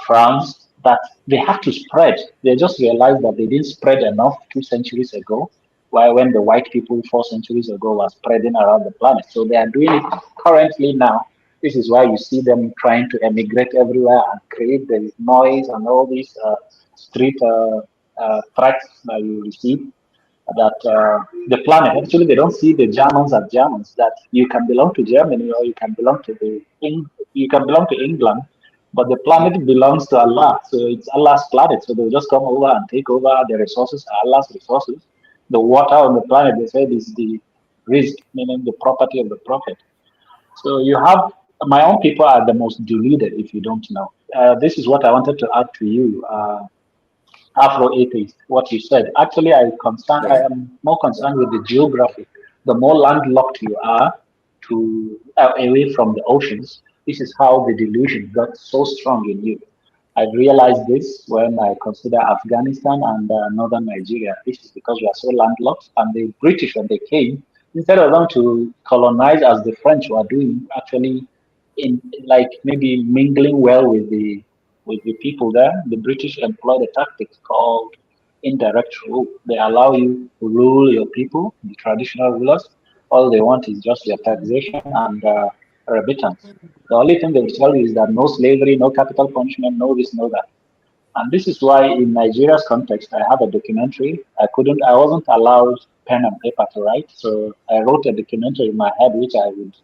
France, that they have to spread. They just realized that they didn't spread enough 2 centuries ago, while when the white people 4 centuries ago were spreading around the planet. So they are doing it currently now. This is why you see them trying to emigrate everywhere and create the noise and all these street threats that you receive. That the planet, actually, they don't see the Germans as Germans. That you can belong to Germany or you can belong to England, but the planet belongs to Allah. So it's Allah's planet. So they'll just come over and take over the resources, Allah's resources. The water on the planet, they said, is the rizq, meaning the property of the prophet. So you have, my own people are the most deluded, if you don't know. This is what I wanted to add to you, Afro-atheist, what you said. Actually, I am more concerned with the geography. The more landlocked you are away from the oceans, this is how the delusion got so strong in you. I realized this when I consider Afghanistan and northern Nigeria. This is because we are so landlocked, and the British, when they came, instead of them to colonize as the French were doing, actually in like maybe mingling well with the people there, the British employed a tactic called indirect rule. They allow you to rule your people, the traditional rulers. All they want is just your taxation and remittance. The only thing they will tell you is that no slavery, no capital punishment, no this, no that. And this is why in Nigeria's context, I have a documentary. I wasn't allowed pen and paper to write. So I wrote a documentary in my head, which I would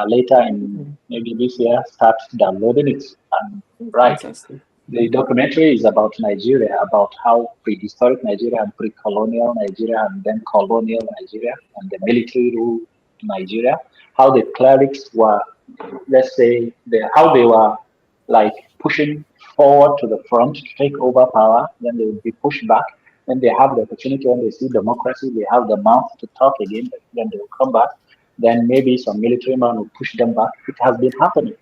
later in maybe this year start downloading it and write. Fantastic. The documentary is about Nigeria, about how prehistoric Nigeria and pre-colonial Nigeria and then colonial Nigeria and the military rule in Nigeria, how the clerics were, let's say, how they were like pushing forward to the front to take over power, then they would be pushed back. When they have the opportunity, when they see democracy, they have the mouth to talk again, then they will come back. Then maybe some military man will push them back. It has been happening.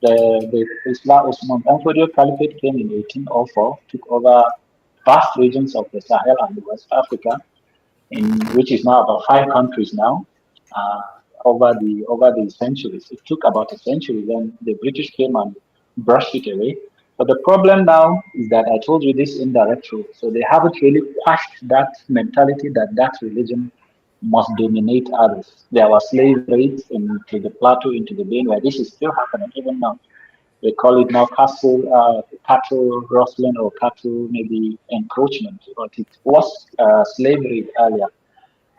The Islam Osman Danfodio Caliphate came in 1804, took over vast regions of the Sahel and West Africa, which is now about 5 countries now, uh, over the centuries. It took about a century. Then the British came and brushed it away. But the problem now is that I told you this indirect truth. So they haven't really quashed that mentality that that religion must dominate others. There were slave raids into the plateau, into the Benue. This is still happening even now. They call it now cattle rustling or cattle maybe encroachment, but it was slavery earlier,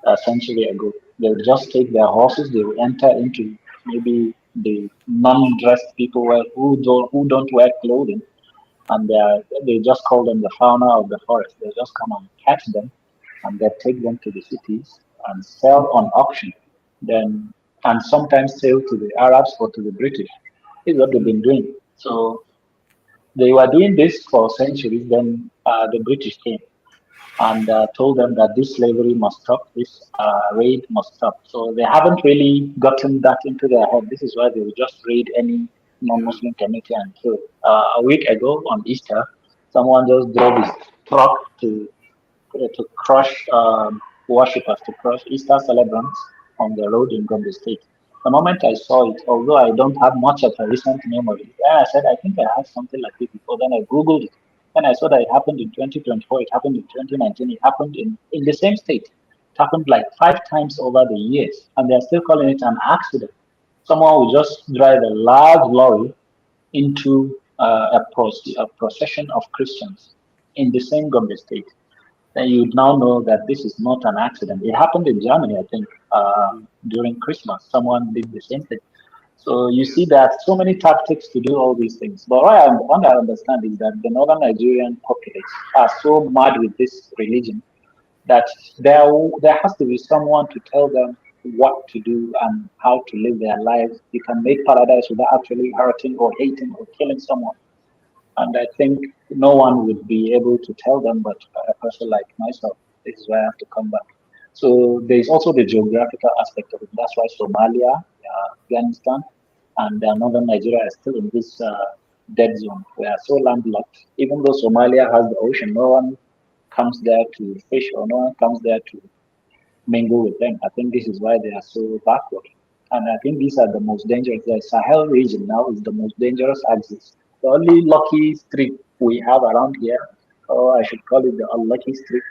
a century ago. They would just take their horses, they would enter into maybe the non-dressed people who don't wear clothing, and they just call them the fauna of the forest. They just come and catch them, and they take them to the cities and sell on auction. Then and sometimes sell to the Arabs or to the British. This is what they've been doing. So they were doing this for centuries. Then the British came and told them that this slavery must stop, this raid must stop. So they haven't really gotten that into their head. This is why they will just raid any non-Muslim community and kill. A week ago on Easter, someone just drove his truck to crush worshippers, to crush Easter celebrants on the road in Gombe State. The moment I saw it, although I don't have much of a recent memory, I said, I think I had something like this before. Then I Googled it. Then I saw that it happened in 2024, it happened in 2019, it happened in the same state. It happened like 5 times over the years, and they're still calling it an accident. Someone will just drive a large lorry into a procession of Christians in the same Gombe state. Then you now know that this is not an accident. It happened in Germany, I think, during Christmas. Someone did the same thing. So you see that so many tactics to do all these things. But what I understand is that the northern Nigerian populace are so mad with this religion that there has to be someone to tell them what to do and how to live their lives. You can make paradise without actually hurting or hating or killing someone. And I think no one would be able to tell them, but a person like myself, this is why I have to come back. So there's also the geographical aspect of it. That's why Somalia, Afghanistan, and northern Nigeria are still in this dead zone. We are so landlocked. Even though Somalia has the ocean, no one comes there to fish or no one comes there to mingle with them. I think this is why they are so backward. And I think these are the most dangerous. The Sahel region now is the most dangerous axis. The only lucky streak we have around here, or I should call it the unlucky streak,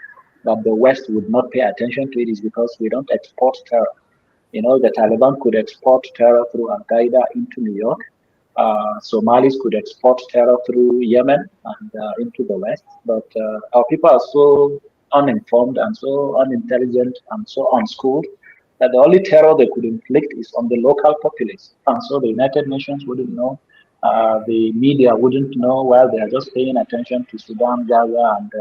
that the West would not pay attention to it is because we don't export terror. You know, the Taliban could export terror through Al Qaeda into New York. Somalis could export terror through Yemen and into the West. But our people are so uninformed and so unintelligent and so unschooled that the only terror they could inflict is on the local populace. And so the United Nations wouldn't know, the media wouldn't know, while they are just paying attention to Sudan, Gaza, and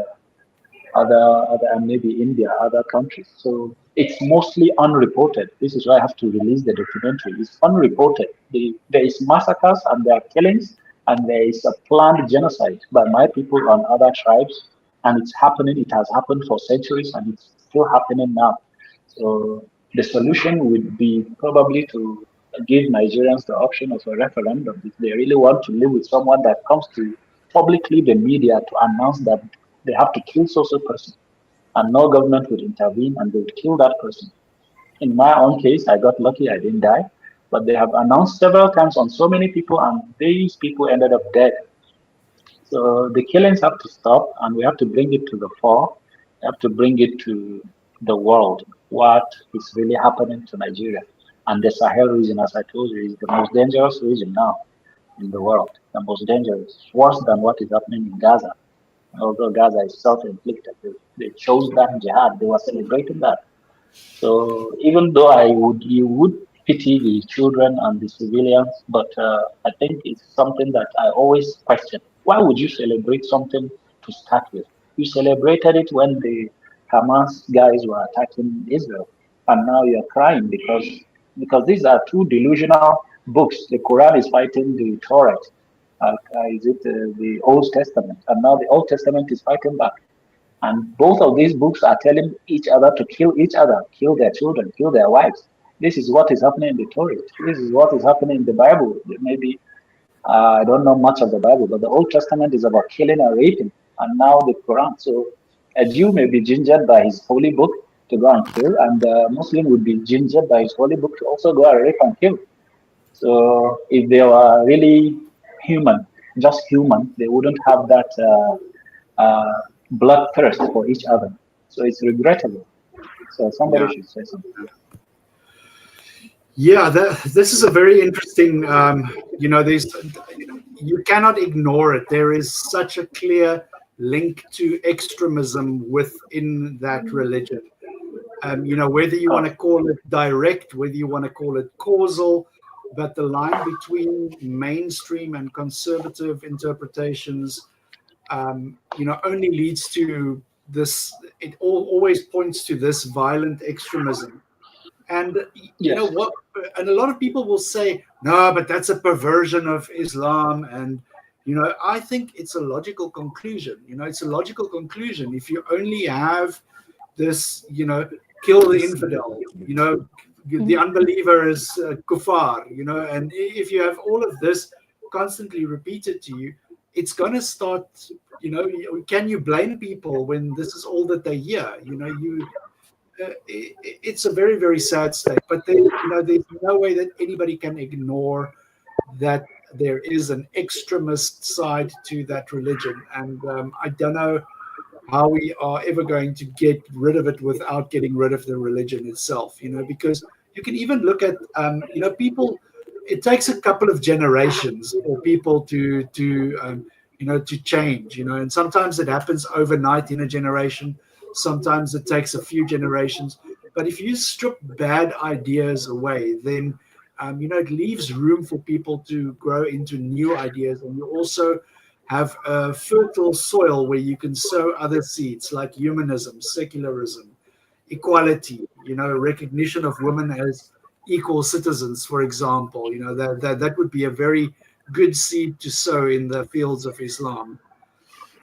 other and maybe India, other countries. So it's mostly unreported. This is why I have to release the documentary. It's unreported. There is massacres and there are killings and there is a planned genocide by my people on other tribes, and it's happening. It has happened for centuries and it's still happening now. So the solution would be probably to give Nigerians the option of a referendum if they really want to live with someone that comes to publicly the media to announce that they have to kill so person, and no government would intervene and they would kill that person. In my own case, I got lucky, I didn't die, but they have announced several times on so many people, and these people ended up dead. So the killings have to stop, and we have to bring it to the fore. We have to bring it to the world. What is really happening to Nigeria and the Sahel region, as I told you, is the most dangerous region now in the world. The most dangerous, worse than what is happening in Gaza. although Gaza is self-inflicted. They chose that jihad. They were celebrating that. So even though you would pity the children and the civilians, but I think it's something that I always question. Why would you celebrate something to start with? You celebrated it when the Hamas guys were attacking Israel, and now you're crying because these are two delusional books. The Quran is fighting the Torah. Is it the Old Testament? And now the Old Testament is fighting back. And both of these books are telling each other to kill each other, kill their children, kill their wives. This is what is happening in the Torah. This is what is happening in the Bible. Maybe I don't know much of the Bible, but the Old Testament is about killing and raping, and now the Quran. So a Jew may be gingered by his holy book to go and kill, and a Muslim would be gingered by his holy book to also go and rape and kill. So if they were really human, just human, they wouldn't have that bloodthirst for each other. So it's regrettable. So somebody should say something. Yeah, this is a very interesting. You cannot ignore it. There is such a clear link to extremism within that religion. Whether you want to call it direct, whether you want to call it causal, but the line between mainstream and conservative interpretations, only leads to this. It always points to this violent extremism. And you know what? And a lot of people will say, no, but that's a perversion of Islam. And, I think it's a logical conclusion. It's a logical conclusion. If you only have this, kill the infidel, the unbeliever is kuffar, and if you have all of this constantly repeated to you, it's going to start, can you blame people when this is all that they hear? It's a very, very sad state, but there's no way that anybody can ignore that there is an extremist side to that religion. And I don't know how we are ever going to get rid of it without getting rid of the religion itself, because you can even look at, people, it takes a couple of generations for people to change, and sometimes it happens overnight in a generation. Sometimes it takes a few generations. But if you strip bad ideas away, then, it leaves room for people to grow into new ideas. And you also have a fertile soil where you can sow other seeds like humanism, secularism, equality, recognition of women as equal citizens, for example. That would be a very good seed to sow in the fields of Islam.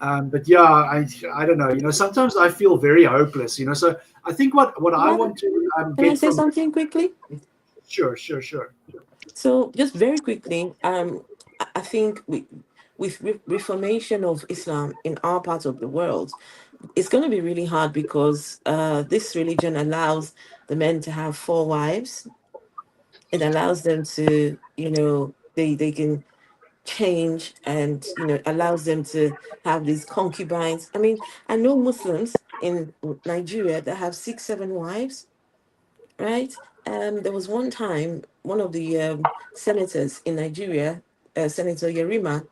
But yeah, I don't know. Sometimes I feel very hopeless. So I think what I want to Can I say something quickly? Sure. So just very quickly, I think with Reformation of Islam in our part of the world, it's going to be really hard because this religion allows the men to have 4 wives. It allows them to, they can change, and allows them to have these concubines. I mean, I know Muslims in Nigeria that have 6-7 wives, right? There was one time one of the senators in Nigeria, Senator Yerima,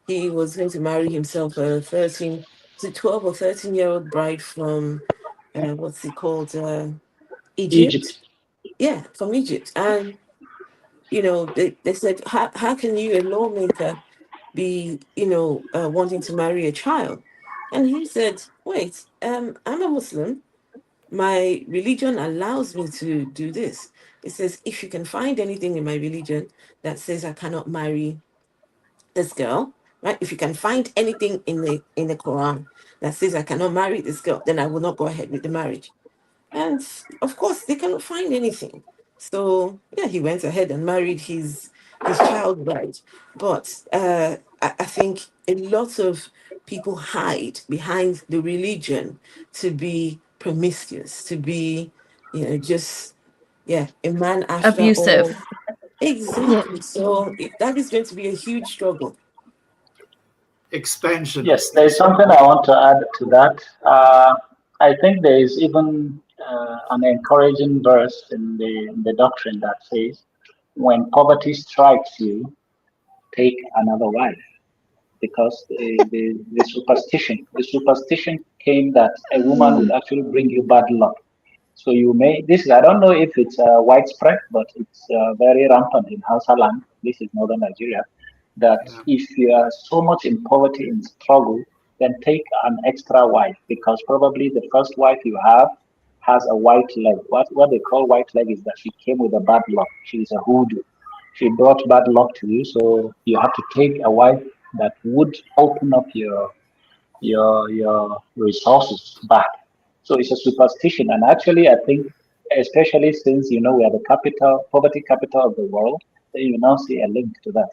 he was going to marry himself a 12 or 13-year-old bride from what's it called, Egypt. Yeah, from Egypt. And they said, how can you, a lawmaker, be, wanting to marry a child? And he said, wait, I'm a Muslim. My religion allows me to do this. It says, if you can find anything in my religion that says I cannot marry this girl, right? If you can find anything in the Quran that says I cannot marry this girl, then I will not go ahead with the marriage. And of course, they cannot find anything. So yeah, he went ahead and married his child bride. But I think a lot of people hide behind the religion to be promiscuous, to be, just a man after Abusive. all. Exactly. So that is going to be a huge struggle. Expansion. Yes, there is something I want to add to that. I think there is even an encouraging verse in the doctrine that says, when poverty strikes you, take another wife. because the superstition came that a woman would actually bring you bad luck. So you may, this, I don't know if it's widespread, but it's very rampant in Hausa land. This is northern Nigeria. That if you are so much in poverty, in struggle, then take an extra wife, because probably the first wife you have has a white leg. What they call white leg is that she came with a bad luck. She's a hoodoo. She brought bad luck to you, so you have to take a wife that would open up your resources back. So it's a superstition, and actually, I think, especially since we are the poverty capital of the world, then you now see a link to that.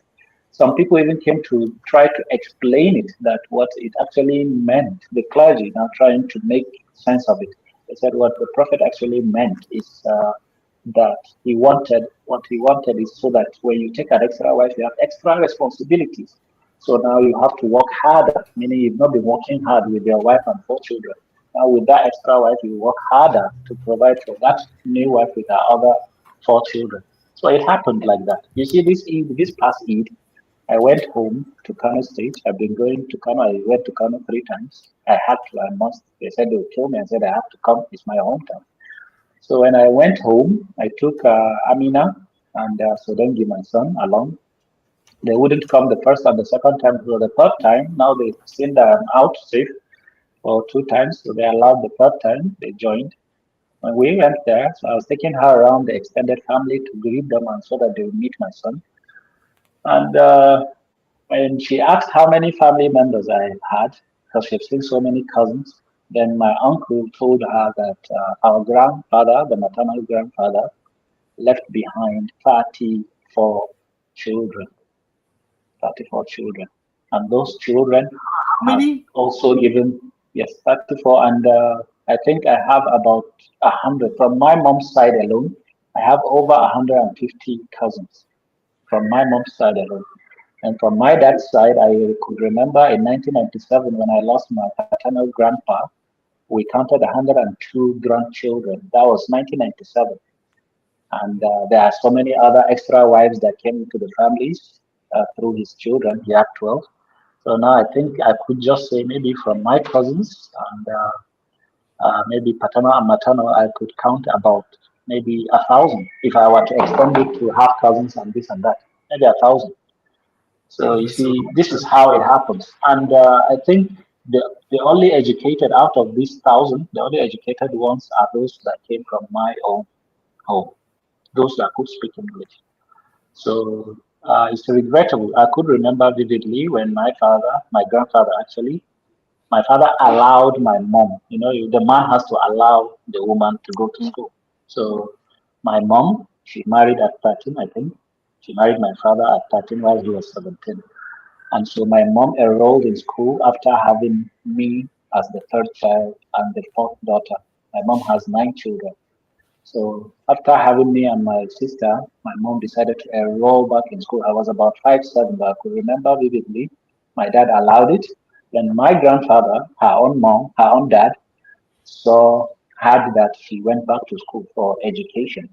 Some people even came to try to explain it, that what it actually meant. The clergy now trying to make sense of it. They said what the prophet actually meant is that what he wanted is so that when you take an extra wife, you have extra responsibilities. So now you have to work harder, meaning you've not been working hard with your wife and 4 children. Now with that extra wife, you work harder to provide for that new wife with her other 4 children. So it happened like that. You see, this past Eid, I went home to Kano State. I've been going to Kano. I went to Kano 3 times. I had to, I must. They said they would kill me. I said I have to come. It's my hometown. So when I went home, I took Amina and Sodengi, my son, along. They wouldn't come the first and the second time. So the third time, now they send them out safe for 2 times. So they allowed the third time. They joined. When we went there, so I was taking her around the extended family to greet them and so that they would meet my son. And when she asked how many family members I had, because she'd seen so many cousins, then my uncle told her that our grandfather, the maternal grandfather, left behind 34 children. 34 children. And those children have also given, yes, 34. And I think I have about 100. From my mom's side alone, I have over 150 cousins from my mom's side alone. And from my dad's side, I could remember in 1997 when I lost my paternal grandpa, we counted 102 grandchildren. That was 1997. And there are so many other extra wives that came into the families through his children. He had 12. So now I think I could just say maybe from my cousins and maybe paternal and maternal, I could count about maybe 1,000 if I were to extend it to half cousins and this and that, maybe 1,000. So you see, this is how it happens. And I think the only educated out of these 1,000, the only educated ones are those that came from my own home, those that could speak English. So it's regrettable. I could remember vividly when my grandfather actually, my father allowed my mom, the man has to allow the woman to go to school. So my mom, she married at 13, I think. She married my father at 13 while he was 17. And so my mom enrolled in school after having me as the third child and the fourth daughter. My mom has 9 children. So after having me and my sister, my mom decided to enroll back in school. I was about 5, 7, but I could remember vividly. My dad allowed it. Then my grandfather, her own dad, had that she went back to school for education.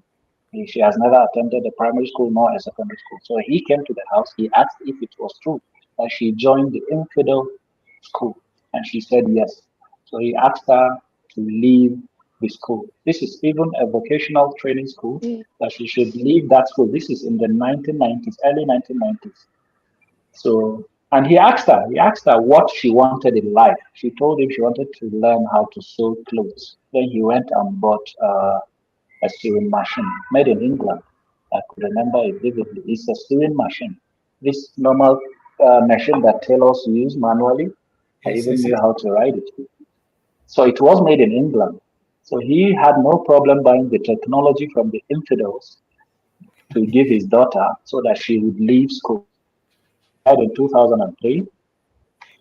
She has never attended a primary school nor a secondary school. So he came to the house. He asked if it was true that she joined the infidel school, and she said yes. So he asked her to leave the school. This is even a vocational training school, that she should leave that school. This is in the 1990s, early 1990s. So, and he asked her what she wanted in life. She told him she wanted to learn how to sew clothes. Then he went and bought a sewing machine made in England. I could remember it vividly. It's a sewing machine. This normal machine that tailors use manually. I even knew how to ride it. So it was made in England. So he had no problem buying the technology from the infidels to give his daughter so that she would leave school. He died in 2003.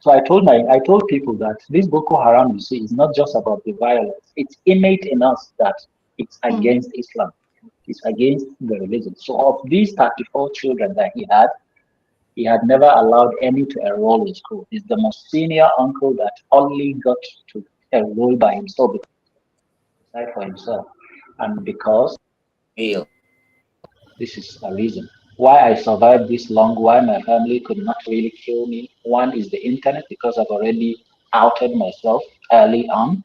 So I told people that this Boko Haram, you see, is not just about the violence. It's innate in us that it's against Islam. It's against the religion. So of these 34 children that he had never allowed any to enroll in school. He's the most senior uncle that only got to enroll by himself, decide for himself. And because this is a reason. why I survived this long, why my family could not really kill me. One is the internet, because I've already outed myself early on.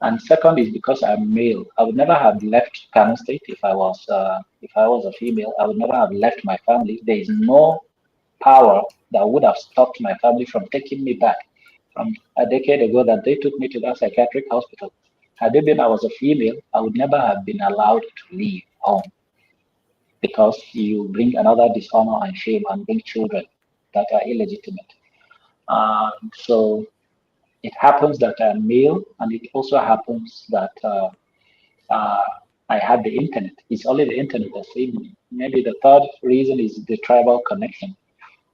And second is because I'm male. I would never have left Kano State if I was a female. I would never have left my family. There is no power that would have stopped my family from taking me back from a decade ago that they took me to that psychiatric hospital. Had it been I was a female, I would never have been allowed to leave home because you bring another dishonor and shame and bring children that are illegitimate. So it happens that I'm male, and it also happens that uh, I had the internet. It's only the internet that saved me. Maybe the third reason is the tribal connection.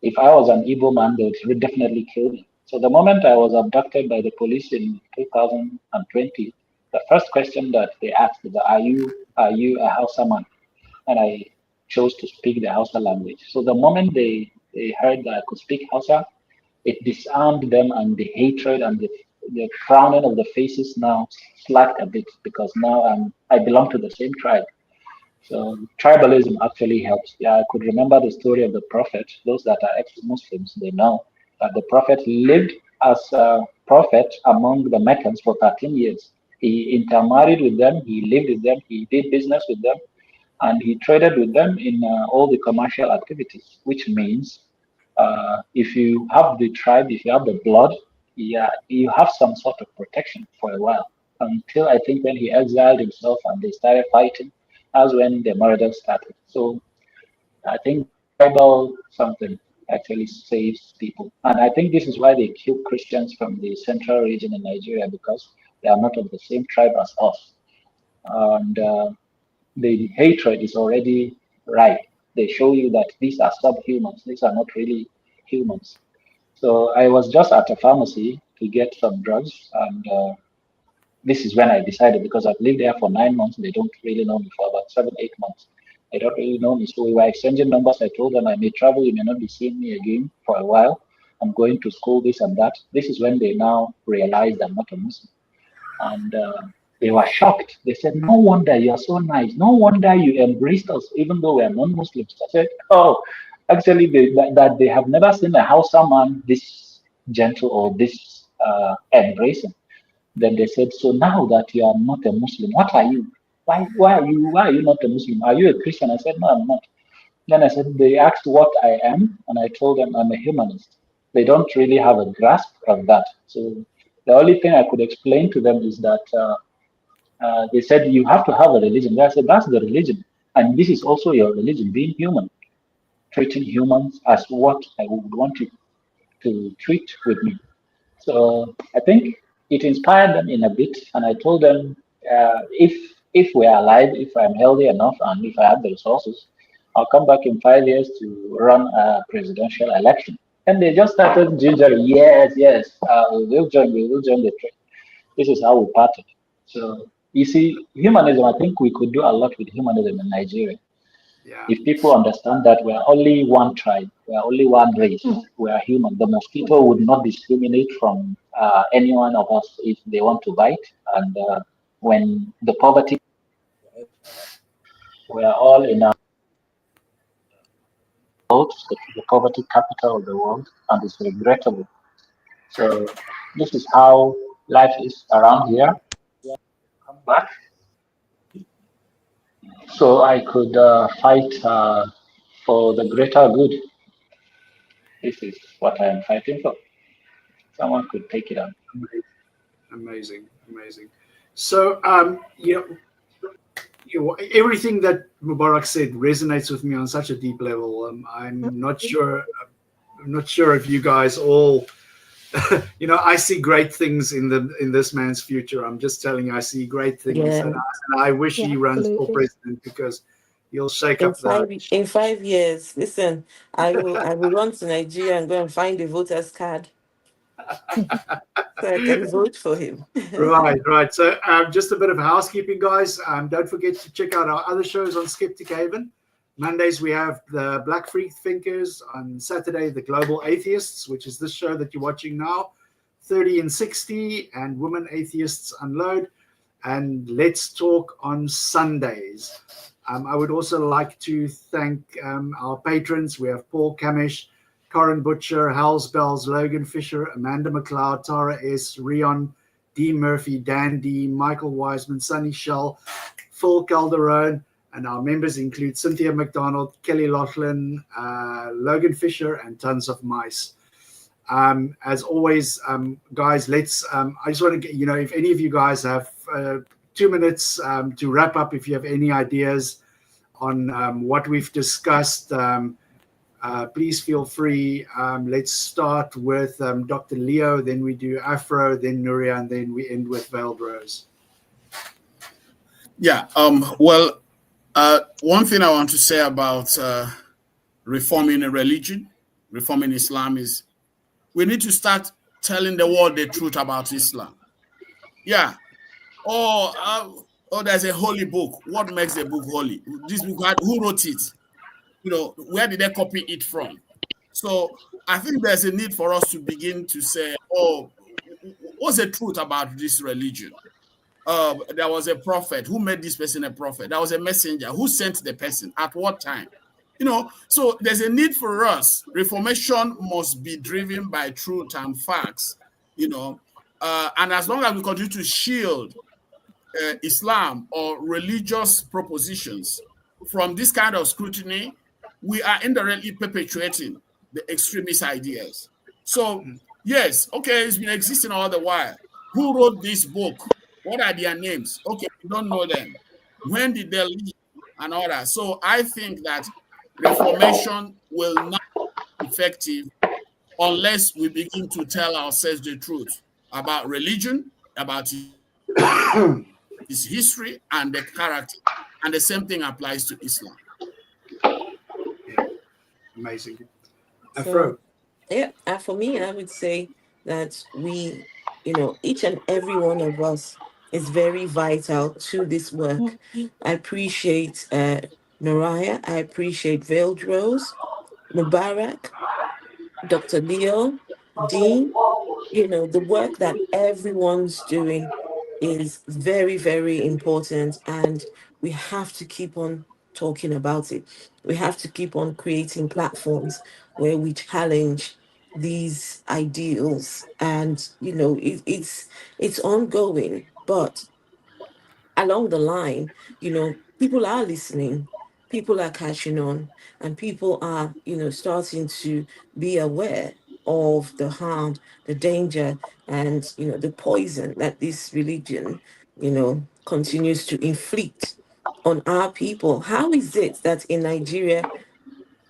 If I was an Igbo man, they would definitely kill me. So the moment I was abducted by the police in 2020, the first question that they asked is, "Are you a Hausa man?" And I chose to speak the Hausa language. So the moment they heard that I could speak Hausa, it disarmed them, and the hatred and the frowning of the faces now slacked a bit because now I belong to the same tribe. So tribalism actually helps. Yeah, I could remember the story of the prophet. Those that are ex-Muslims, they know that the prophet lived as a prophet among the Meccans for 13 years. He intermarried with them, he lived with them, he did business with them, and he traded with them in all the commercial activities, which means if you have the tribe, if you have the blood, yeah, you have some sort of protection for a while. Until I think when he exiled himself and they started fighting, that's when the murder started. So I think tribal something actually saves people. And I think this is why they kill Christians from the central region in Nigeria, because they are not of the same tribe as us. And the hatred is already right. They show you that these are subhumans, these are not really humans. So I was just at a pharmacy to get some drugs, and this is when I decided, because I've lived there for 9 months, they don't really know me for about 7, 8 months. They don't really know me. So we were exchanging numbers. I told them I may travel, you may not be seeing me again for a while. I'm going to school, this and that. This is when they now realized I'm not a Muslim. And they were shocked. They said, "No wonder you're so nice. No wonder you embraced us, even though we are non-Muslims." I said, "Oh, actually, that they have never seen a Hausa man this gentle or this embracing." Then they said, "So now that you are not a Muslim, what are you? Why are you not a Muslim? Are you a Christian?" I said, "No, I'm not." Then I said, they asked what I am, and I told them I'm a humanist. They don't really have a grasp of that. So the only thing I could explain to them is that they said, "You have to have a religion." I said, "That's the religion. And this is also your religion, being human, treating humans as what I would want you to treat with me." So I think it inspired them in a bit. And I told them, if we're alive, if I'm healthy enough, and if I have the resources, I'll come back in 5 years to run a presidential election. And they just started gingerly, "Yes, yes, we will join the train." This is how we parted. So you see, humanism, I think we could do a lot with humanism in Nigeria. Yeah. If people understand that we are only one tribe, we are only one race, we are human, the mosquito would not discriminate from any one of us if they want to bite. And when the poverty, we are all in our world, the poverty capital of the world, and it's regrettable. So this is how life is around here. Come back. So I could fight for the greater good. This is what I am fighting for. Someone could take it on. Amazing, amazing. So, everything that Mubarak said resonates with me on such a deep level. I'm not sure. I'm not sure if you guys all, I see great things in this man's future. I'm just telling you, I see great things, Yeah. and I wish Yeah, he runs for absolutely. president because he'll shake In up the. in 5 years, listen, I will run to Nigeria and go and find a voter's card so I can vote for him. Right, right. So, just a bit of housekeeping, guys. Don't forget to check out our other shows on Skeptic Haven. Mondays, we have the Black Free Thinkers. On Saturday, the Global Atheists, which is this show that you're watching now, 30 and 60, and Women Atheists Unload. And Let's Talk on Sundays. I would also like to thank our patrons. We have Paul Kamish, Corin Butcher, Hals Bells, Logan Fisher, Amanda McLeod, Tara S., Rion, D. Murphy, Dan D., Michael Wiseman, Sunny Shell, Phil Calderon, and our members include Cynthia McDonald, Kelly Laughlin, Logan Fisher, and tons of mice. As always, guys, let's, I just want to get, if any of you guys have 2 minutes to wrap up, if you have any ideas on what we've discussed, please feel free. Let's start with Dr. Leo, then we do Afro, then Nuria, and then we end with Veiled Rose. Yeah, well, one thing I want to say about reforming a religion, reforming Islam, is we need to start telling the world the truth about Islam. Yeah. Oh, there's a holy book. What makes the book holy? This book, who wrote it? Where did they copy it from? So I think there's a need for us to begin to say, oh, what's the truth about this religion? There was a prophet. Who made this person a prophet? There was a messenger. Who sent the person? At what time? So there's a need for us. Reformation must be driven by truth and facts, and as long as we continue to shield Islam or religious propositions from this kind of scrutiny, we are indirectly perpetuating the extremist ideas. So, yes, okay, it's been existing all the while. Who wrote this book? What are their names? Okay, we don't know them. When did they live? And all that. So I think that reformation will not be effective unless we begin to tell ourselves the truth about religion, about its history and the character. And the same thing applies to Islam. Amazing. So, yeah, for me, I would say that we, each and every one of us is very vital to this work. I appreciate Noraya. I appreciate Veiled Rose, Mubarak, Dr. Leo, Dean. The work that everyone's doing is very, very important, and we have to keep on talking about it. We have to keep on creating platforms where we challenge these ideals, and it's ongoing, but along the line, people are listening, people are catching on, and people are, starting to be aware of the harm, the danger, and, the poison that this religion, continues to inflict on our people. How is it that in Nigeria,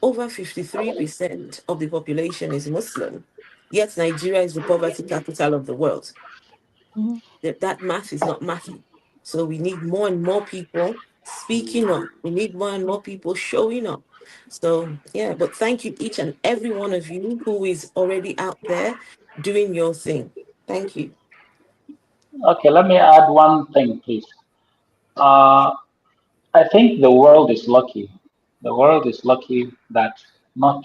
over 53% of the population is Muslim, yet Nigeria is the poverty capital of the world? That math is not mathing. So we need more and more people speaking up. We need more and more people showing up. So yeah, but thank you each and every one of you who is already out there doing your thing. Thank you. Okay, let me add one thing, please. I think the world is lucky. The world is lucky that not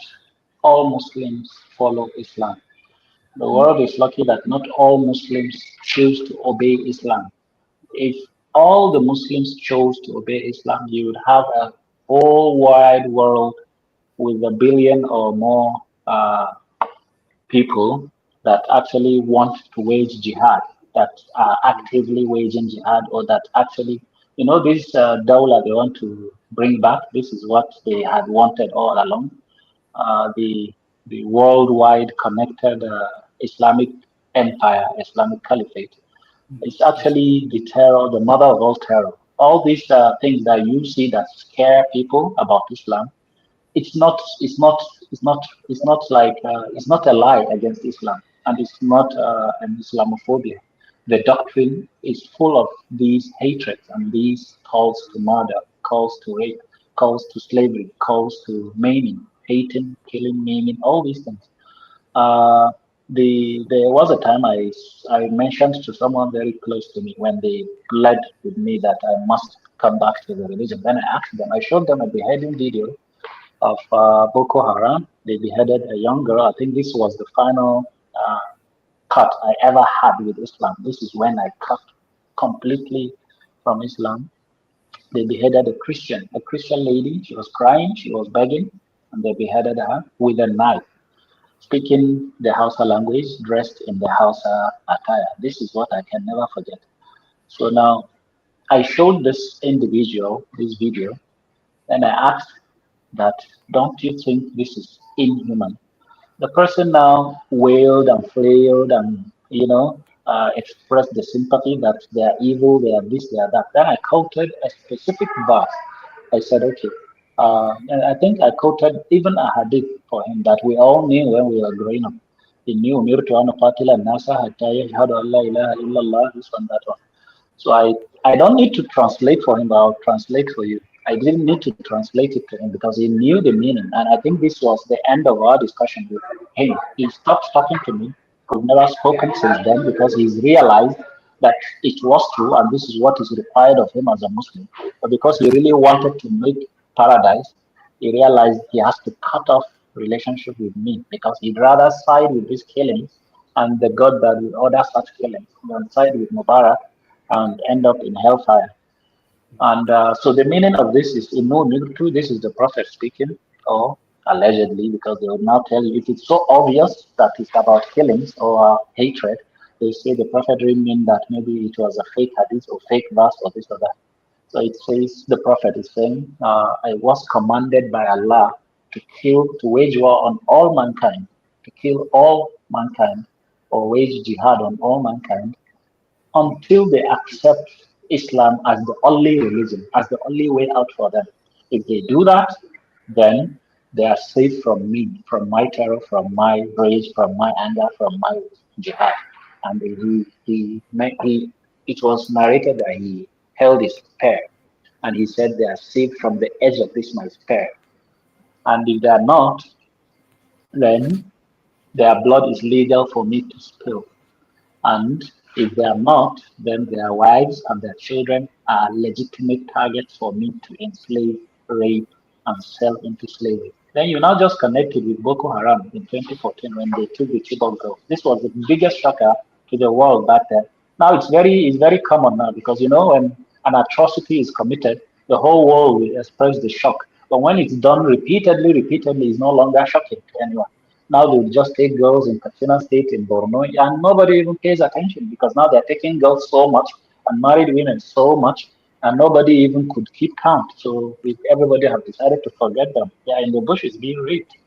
all Muslims follow Islam. The world is lucky that not all Muslims choose to obey Islam. If all the Muslims chose to obey Islam, you would have a whole wide world with a billion or more people that actually want to wage jihad, that are actively waging jihad, or that actually, this dawla they want to bring back. This is what they had wanted all along. The worldwide connected Islamic empire, Islamic caliphate. It's actually the terror, the mother of all terror. All these things that you see that scare people about Islam, it's not a lie against Islam, and it's not an Islamophobia. The doctrine is full of these hatreds and these calls to murder, calls to rape, calls to slavery, calls to maiming, hating, killing, maiming, all these things. Uh, there was a time I mentioned to someone very close to me when they pled with me that I must come back to the religion. Then I asked them, I showed them a beheading video of Boko Haram. They beheaded a young girl. I think this was the final cut I ever had with Islam. This is when I cut completely from Islam. They beheaded a Christian lady. She was crying, she was begging, and they beheaded her with a knife, speaking the Hausa language, dressed in the Hausa attire. This is what I can never forget. So now I showed this individual this video, and I asked that, don't you think this is inhuman? The person now wailed and flailed and, expressed the sympathy that they are evil, they are this, they are that. Then I quoted a specific verse. I said, okay. And I think I quoted even a hadith for him that we all knew when we were growing up. He knew Umirtu an uqatila an-nasa hatta yashhadu an la ilaha illallah, this one, that one. So I don't need to translate for him, but I'll translate for you. I didn't need to translate it to him because he knew the meaning. And I think this was the end of our discussion with him. He stopped talking to me. We've never spoken since then because he's realized that it was true and this is what is required of him as a Muslim. But because he really wanted to make paradise, he realized he has to cut off relationship with me because he'd rather side with these killings and the God that will order such killings than side with Mubarak and end up in hellfire. And so the meaning of this is in no military, this is the prophet speaking, or allegedly, because they will now tell you if it's so obvious that it's about killings or hatred, they say the prophet didn't mean that maybe it was a fake hadith or fake verse or this or that. So it says the prophet is saying, I was commanded by Allah to wage war on all mankind, to kill all mankind, or wage jihad on all mankind until they accept Islam as the only religion, as the only way out for them. If they do that, then they are safe from me, from my terror, from my rage, from my anger, from my jihad. And it was narrated that he held his spear and he said they are safe from the edge of this my spear. And if they are not, then their blood is legal for me to spill. And if they are not, then their wives and their children are legitimate targets for me to enslave, rape, and sell into slavery. Then you now just connected with Boko Haram in 2014 when they took the Chibok girls. This was the biggest shocker to the world back then. Now it's very common now because when an atrocity is committed, the whole world will express the shock. But when it's done repeatedly, it's no longer shocking to anyone. Now they will just take girls in Katsina State, in Borno, and nobody even pays attention because now they're taking girls so much and married women so much, and nobody even could keep count. So everybody have decided to forget them. They are in the bushes being raped.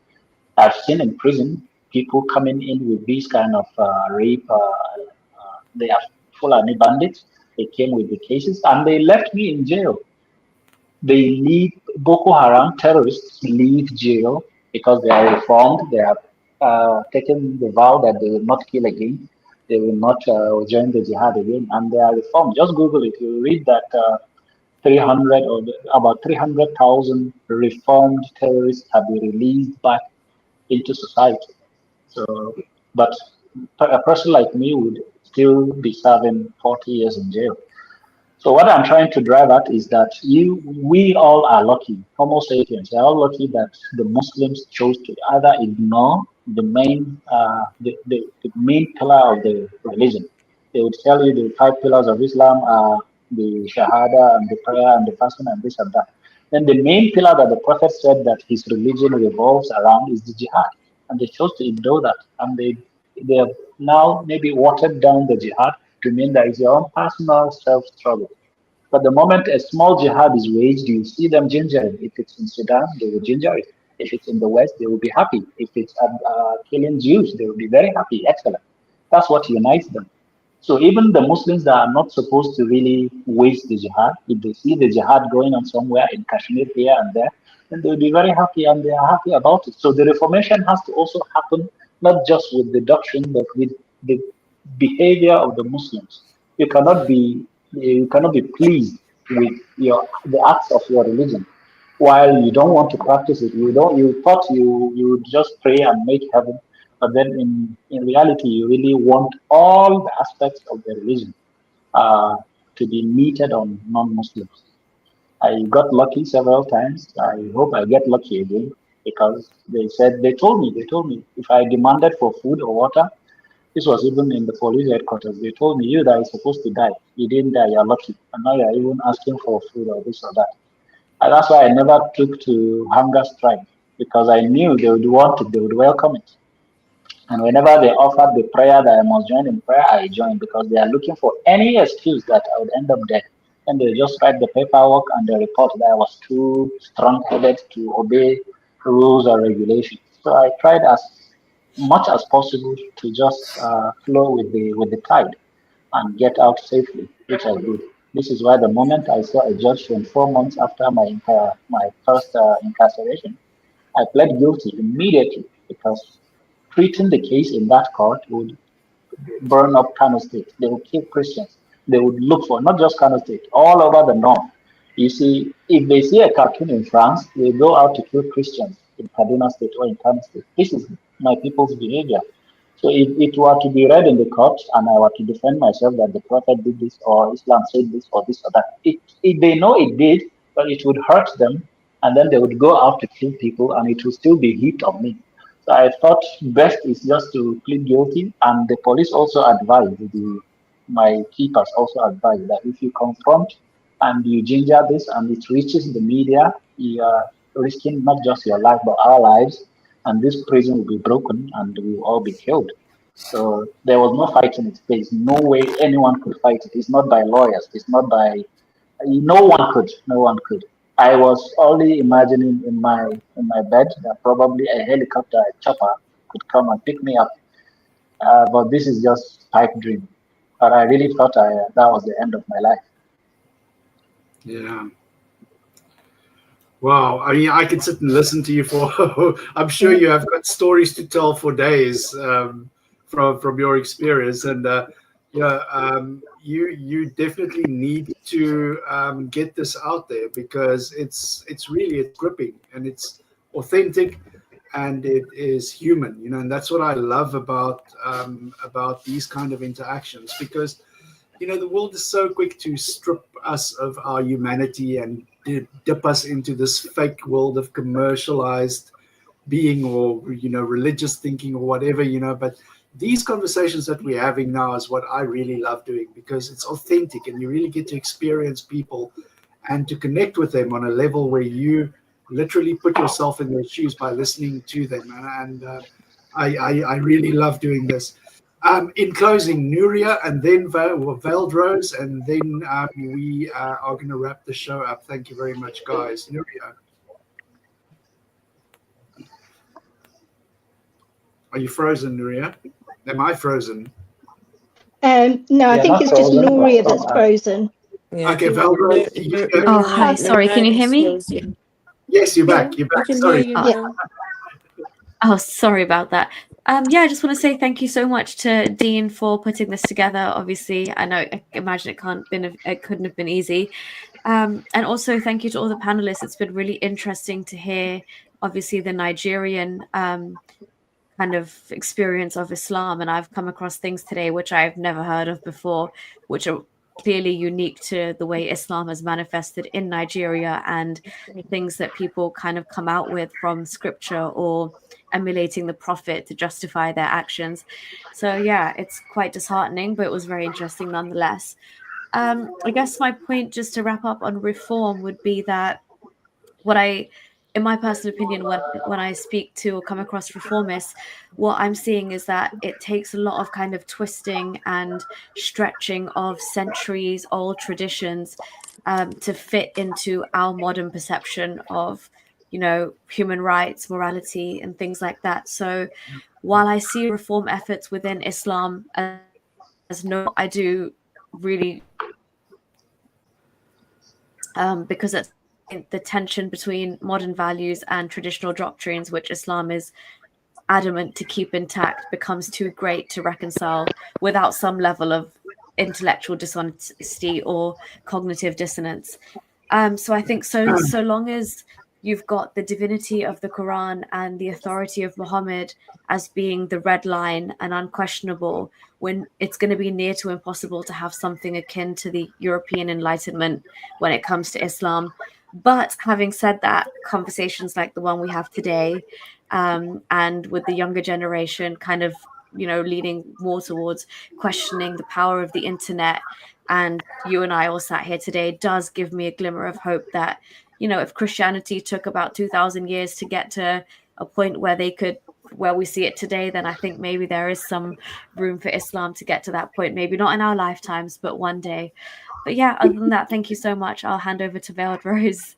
I've seen in prison people coming in with these kind of rape. They are Fulani bandits. They came with the cases and they left me in jail. They leave Boko Haram terrorists leave jail because they are reformed. They have taken the vow that they will not kill again. They will not join the jihad again, and they are reformed. Just Google it. You read that 300 or about 300,000 reformed terrorists have been released back into society. So, but a person like me would still be serving 40 years in jail. So what I'm trying to drive at is that we all are lucky, Homo sapiens, are all lucky that the Muslims chose to either ignore the main pillar of the religion. They would tell you the 5 pillars of Islam are the Shahada and the prayer and the fasting and this and that. Then the main pillar that the Prophet said that his religion revolves around is the jihad, and they chose to ignore that, and they have now maybe watered down the jihad to mean that it's your own personal self struggle. But the moment a small jihad is waged, you see them gingering. If it's in Sudan, they will ginger it. If it's in the West, they will be happy. If it's killing Jews, they will be very happy. Excellent. That's what unites them. So even the Muslims that are not supposed to really wage the jihad, if they see the jihad going on somewhere in Kashmir here and there, then they'll be very happy and they are happy about it. So the Reformation has to also happen not just with the doctrine, but with the behavior of the Muslims. You cannot be pleased with the acts of your religion while you don't want to practice it. You thought you would just pray and make heaven, but then in reality you really want all the aspects of the religion uh, to be meted on non-Muslims. I got lucky several times. I hope I get lucky again because they told me if I demanded for food or water, This was even in the police headquarters. They told me, you that are supposed to die, you didn't die, you're lucky. And now you're even asking for food or this or that. And that's why I never took to hunger strike, because I knew they would want it, they would welcome it. And whenever they offered the prayer that I must join in prayer, I joined, because they are looking for any excuse that I would end up dead. And they just write the paperwork and they report that I was too strong headed to obey rules or regulations. So I tried as much as possible to just flow with the tide and get out safely, which I did. This is why the moment I saw a judge 24 months after my first incarceration, I pled guilty immediately, because treating the case in that court would burn up Kano State. They would kill Christians. They would look for not just Kano State, all over the north. You see, if they see a cartoon in France, they go out to kill Christians in Kaduna State or in Kano State. This is my people's behavior. So if it were to be read in the court and I were to defend myself that the Prophet did this or Islam said this or this or that, they know it did, but it would hurt them, and then they would go out to kill people, and it would still be heat on me. So I thought best is just to plead guilty, and the police also advised, my keepers also advised that if you confront and you ginger this and it reaches the media, you are risking not just your life but our lives, and this prison will be broken and we will all be killed. So there was no fighting it. There is no way anyone could fight it. It's not by lawyers. It's not by no one could. No one could. I was only imagining in my bed that probably a helicopter, a chopper, could come and pick me up. But this is just pipe dream. But I really thought that was the end of my life. Yeah. Wow. I mean, I could sit and listen to you for. I'm sure you have got stories to tell for days from your experience, and you definitely need to get this out there, because it's gripping and it's authentic and it is human, and that's what I love about these kind of interactions, because the world is so quick to strip us of our humanity and dip us into this fake world of commercialized being, or religious thinking, or whatever, but these conversations that we're having now is what I really love doing, because it's authentic and you really get to experience people and to connect with them on a level where you literally put yourself in their shoes by listening to them, and I really love doing this. In closing, Nuria, and then Veiled Rose, and then we are going to wrap the show up. Thank you very much, guys. Nuria, are you frozen, Nuria? Am I frozen? No, I think not it's just frozen, but Nuria that's frozen. Yeah, I Okay, think Veiled Rose. Oh, hi. Sorry, can you hear me? Yes, you're Yeah, back. You're we back. can Sorry. hear you now. Oh, sorry about that. Yeah, I just want to say thank you so much to Dean for putting this together. Obviously, I imagine it couldn't have been easy. And also thank you to all the panelists. It's been really interesting to hear, obviously, the Nigerian kind of experience of Islam, and I've come across things today which I've never heard of before, which are clearly unique to the way Islam has manifested in Nigeria, and things that people kind of come out with from scripture or emulating the prophet to justify their actions. So yeah, it's quite disheartening, but it was very interesting nonetheless. I guess my point, just to wrap up on reform, would be that in my personal opinion, when I speak to or come across reformists, what I'm seeing is that it takes a lot of kind of twisting and stretching of centuries old traditions to fit into our modern perception of, human rights, morality, and things like that. So while I see reform efforts within Islam as no, I do really because it's the tension between modern values and traditional doctrines, which Islam is adamant to keep intact, becomes too great to reconcile without some level of intellectual dishonesty or cognitive dissonance. So I think so long as you've got the divinity of the Quran and the authority of Muhammad as being the red line and unquestionable, when it's going to be near to impossible to have something akin to the European Enlightenment when it comes to Islam. But having said that, conversations like the one we have today, and with the younger generation kind of leaning more towards questioning the power of the internet. And you and I all sat here today does give me a glimmer of hope that, if Christianity took about 2,000 years to get to a point where we see it today, then I think maybe there is some room for Islam to get to that point. Maybe not in our lifetimes, but one day. But yeah, other than that, thank you so much. I'll hand over to Veiled Rose.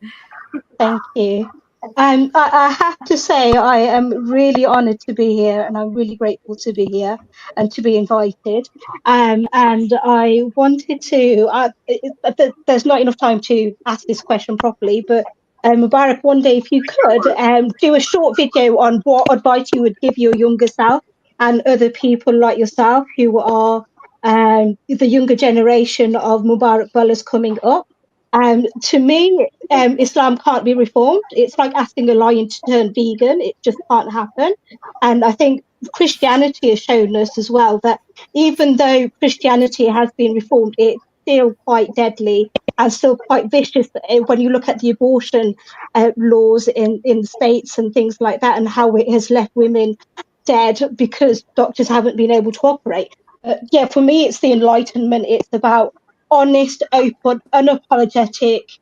Thank you. I have to say I am really honoured to be here, and I'm really grateful to be here and to be invited. And I wanted to. There's not enough time to ask this question properly, but Mubarak, one day if you could do a short video on what advice you would give your younger self and other people like yourself who are the younger generation of Mubarak Bullahs coming up. To me, Islam can't be reformed. It's like asking a lion to turn vegan. It just can't happen. And I think Christianity has shown us as well that even though Christianity has been reformed, it's still quite deadly and still quite vicious. When you look at the abortion laws in the States and things like that, and how it has left women dead because doctors haven't been able to operate. Yeah, for me, it's the Enlightenment. It's about honest, open, unapologetic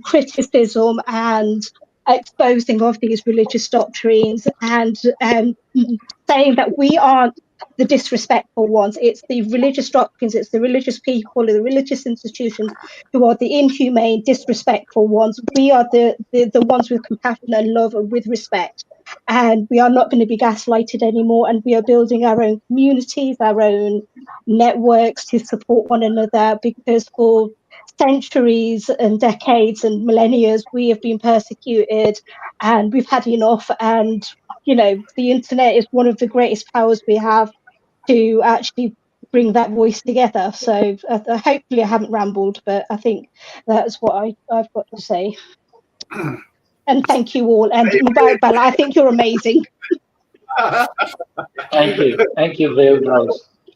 criticism and exposing of these religious doctrines, and saying that we aren't the disrespectful ones. It's the religious doctrines, it's the religious people, the religious institutions who are the inhumane, disrespectful ones. We are the ones with compassion and love and with respect. And we are not going to be gaslighted anymore. And we are building our own communities, our own networks to support one another, because for centuries and decades and millennia we have been persecuted and we've had enough. And the internet is one of the greatest powers we have to actually bring that voice together. So hopefully I haven't rambled, but I think that's what I've got to say. And thank you all. And Mubarak Bala, I think you're amazing. Thank you very much.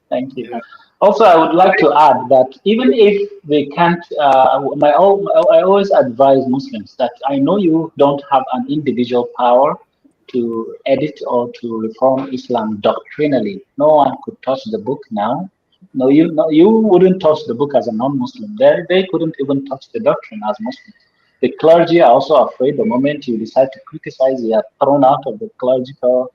Thank you. Also, I would like to add that even if they can't, I always advise Muslims that I know you don't have an individual power to edit or to reform Islam doctrinally. No one could touch the book now. No, you wouldn't touch the book as a non-Muslim. They couldn't even touch the doctrine as Muslims. The clergy are also afraid the moment you decide to criticize, you are thrown out of the clerical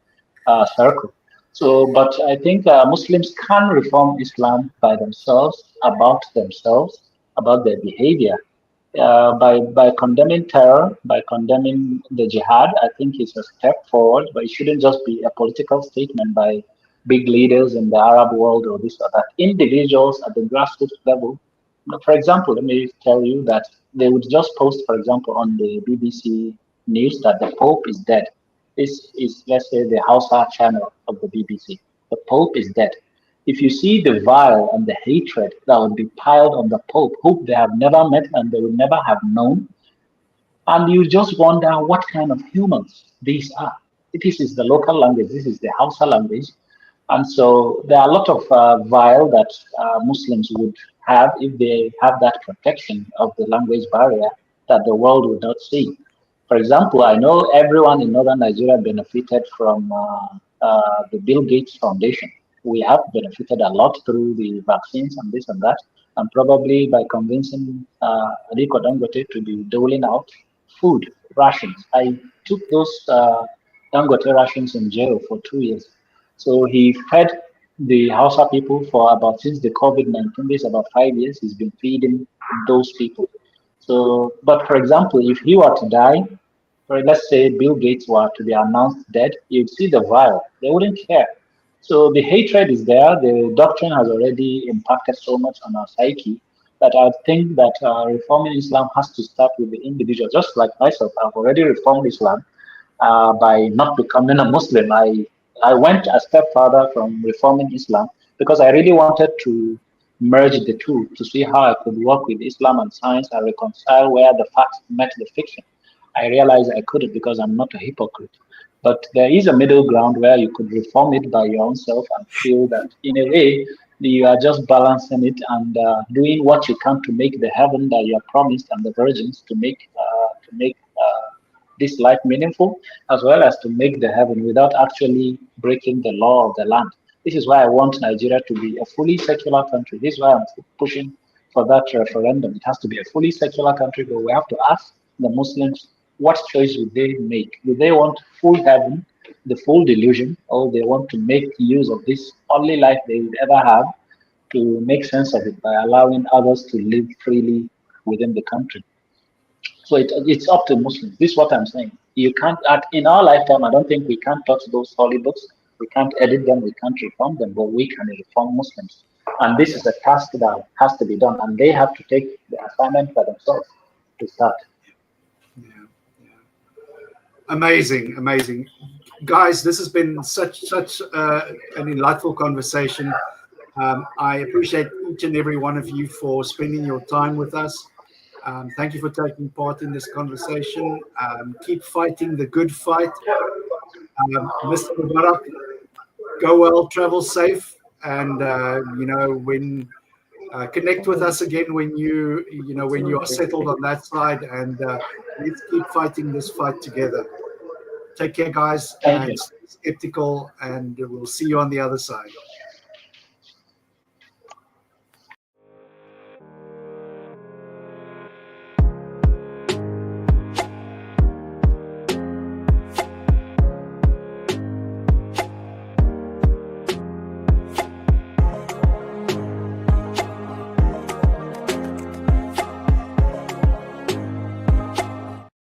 circle. So, but I think Muslims can reform Islam by themselves, about their behavior. By condemning terror, by condemning the jihad, I think it's a step forward, but it shouldn't just be a political statement by big leaders in the Arab world or this or that. Individuals at the grassroots level, for example, let me tell you that they would just post, for example, on the BBC News that the Pope is dead. This is, let's say, the Hausa channel of the BBC. The Pope is dead. If you see the vile and the hatred that would be piled on the Pope, who they have never met and they would never have known, and you just wonder what kind of humans these are. This is the local language, this is the Hausa language. And so there are a lot of vile that Muslims would have if they have that protection of the language barrier that the world would not see. For example, I know everyone in northern Nigeria benefited from the Bill Gates Foundation. We have benefited a lot through the vaccines and this and that, and probably by convincing Aliko Dangote to be doling out food rations. I took those Dangote rations in jail for 2 years. So he fed the Hausa people for about, since the COVID-19 days, about 5 years, he's been feeding those people. So, but for example, if he were to die, or let's say Bill Gates were to be announced dead, you'd see the vile. They wouldn't care. So the hatred is there. The doctrine has already impacted so much on our psyche that I think that reforming Islam has to start with the individual. Just like myself, I've already reformed Islam by not becoming a Muslim. I went a step further from reforming Islam because I really wanted to merge the two to see how I could work with Islam and science and reconcile where the facts met the fiction. I realized I couldn't because I'm not a hypocrite. But there is a middle ground where you could reform it by your own self and feel that in a way you are just balancing it and doing what you can to make the heaven that you are promised and the virgins to make this life meaningful, as well as to make the heaven without actually breaking the law of the land. This is why I want Nigeria to be a fully secular country. This is why I'm pushing for that referendum. It has to be a fully secular country, but we have to ask the Muslims, what choice would they make? Do they want full heaven, the full delusion, or they want to make use of this only life they would ever have to make sense of it by allowing others to live freely within the country? So it's up to Muslims. This is what I'm saying. You can't, in our lifetime, I don't think we can touch those holy books. We can't edit them. We can't reform them, but we can reform Muslims. And this is a task that has to be done. And they have to take the assignment for themselves to start. Yeah. Amazing, amazing. Guys, this has been such an enlightful conversation. I appreciate each and every one of you for spending your time with us. Thank you for taking part in this conversation. Keep fighting the good fight. Mr. Mubarak, go well, travel safe, and when connect with us again when you are settled on that side, and let's keep fighting this fight together. Take care, guys, and stay skeptical, and we'll see you on the other side.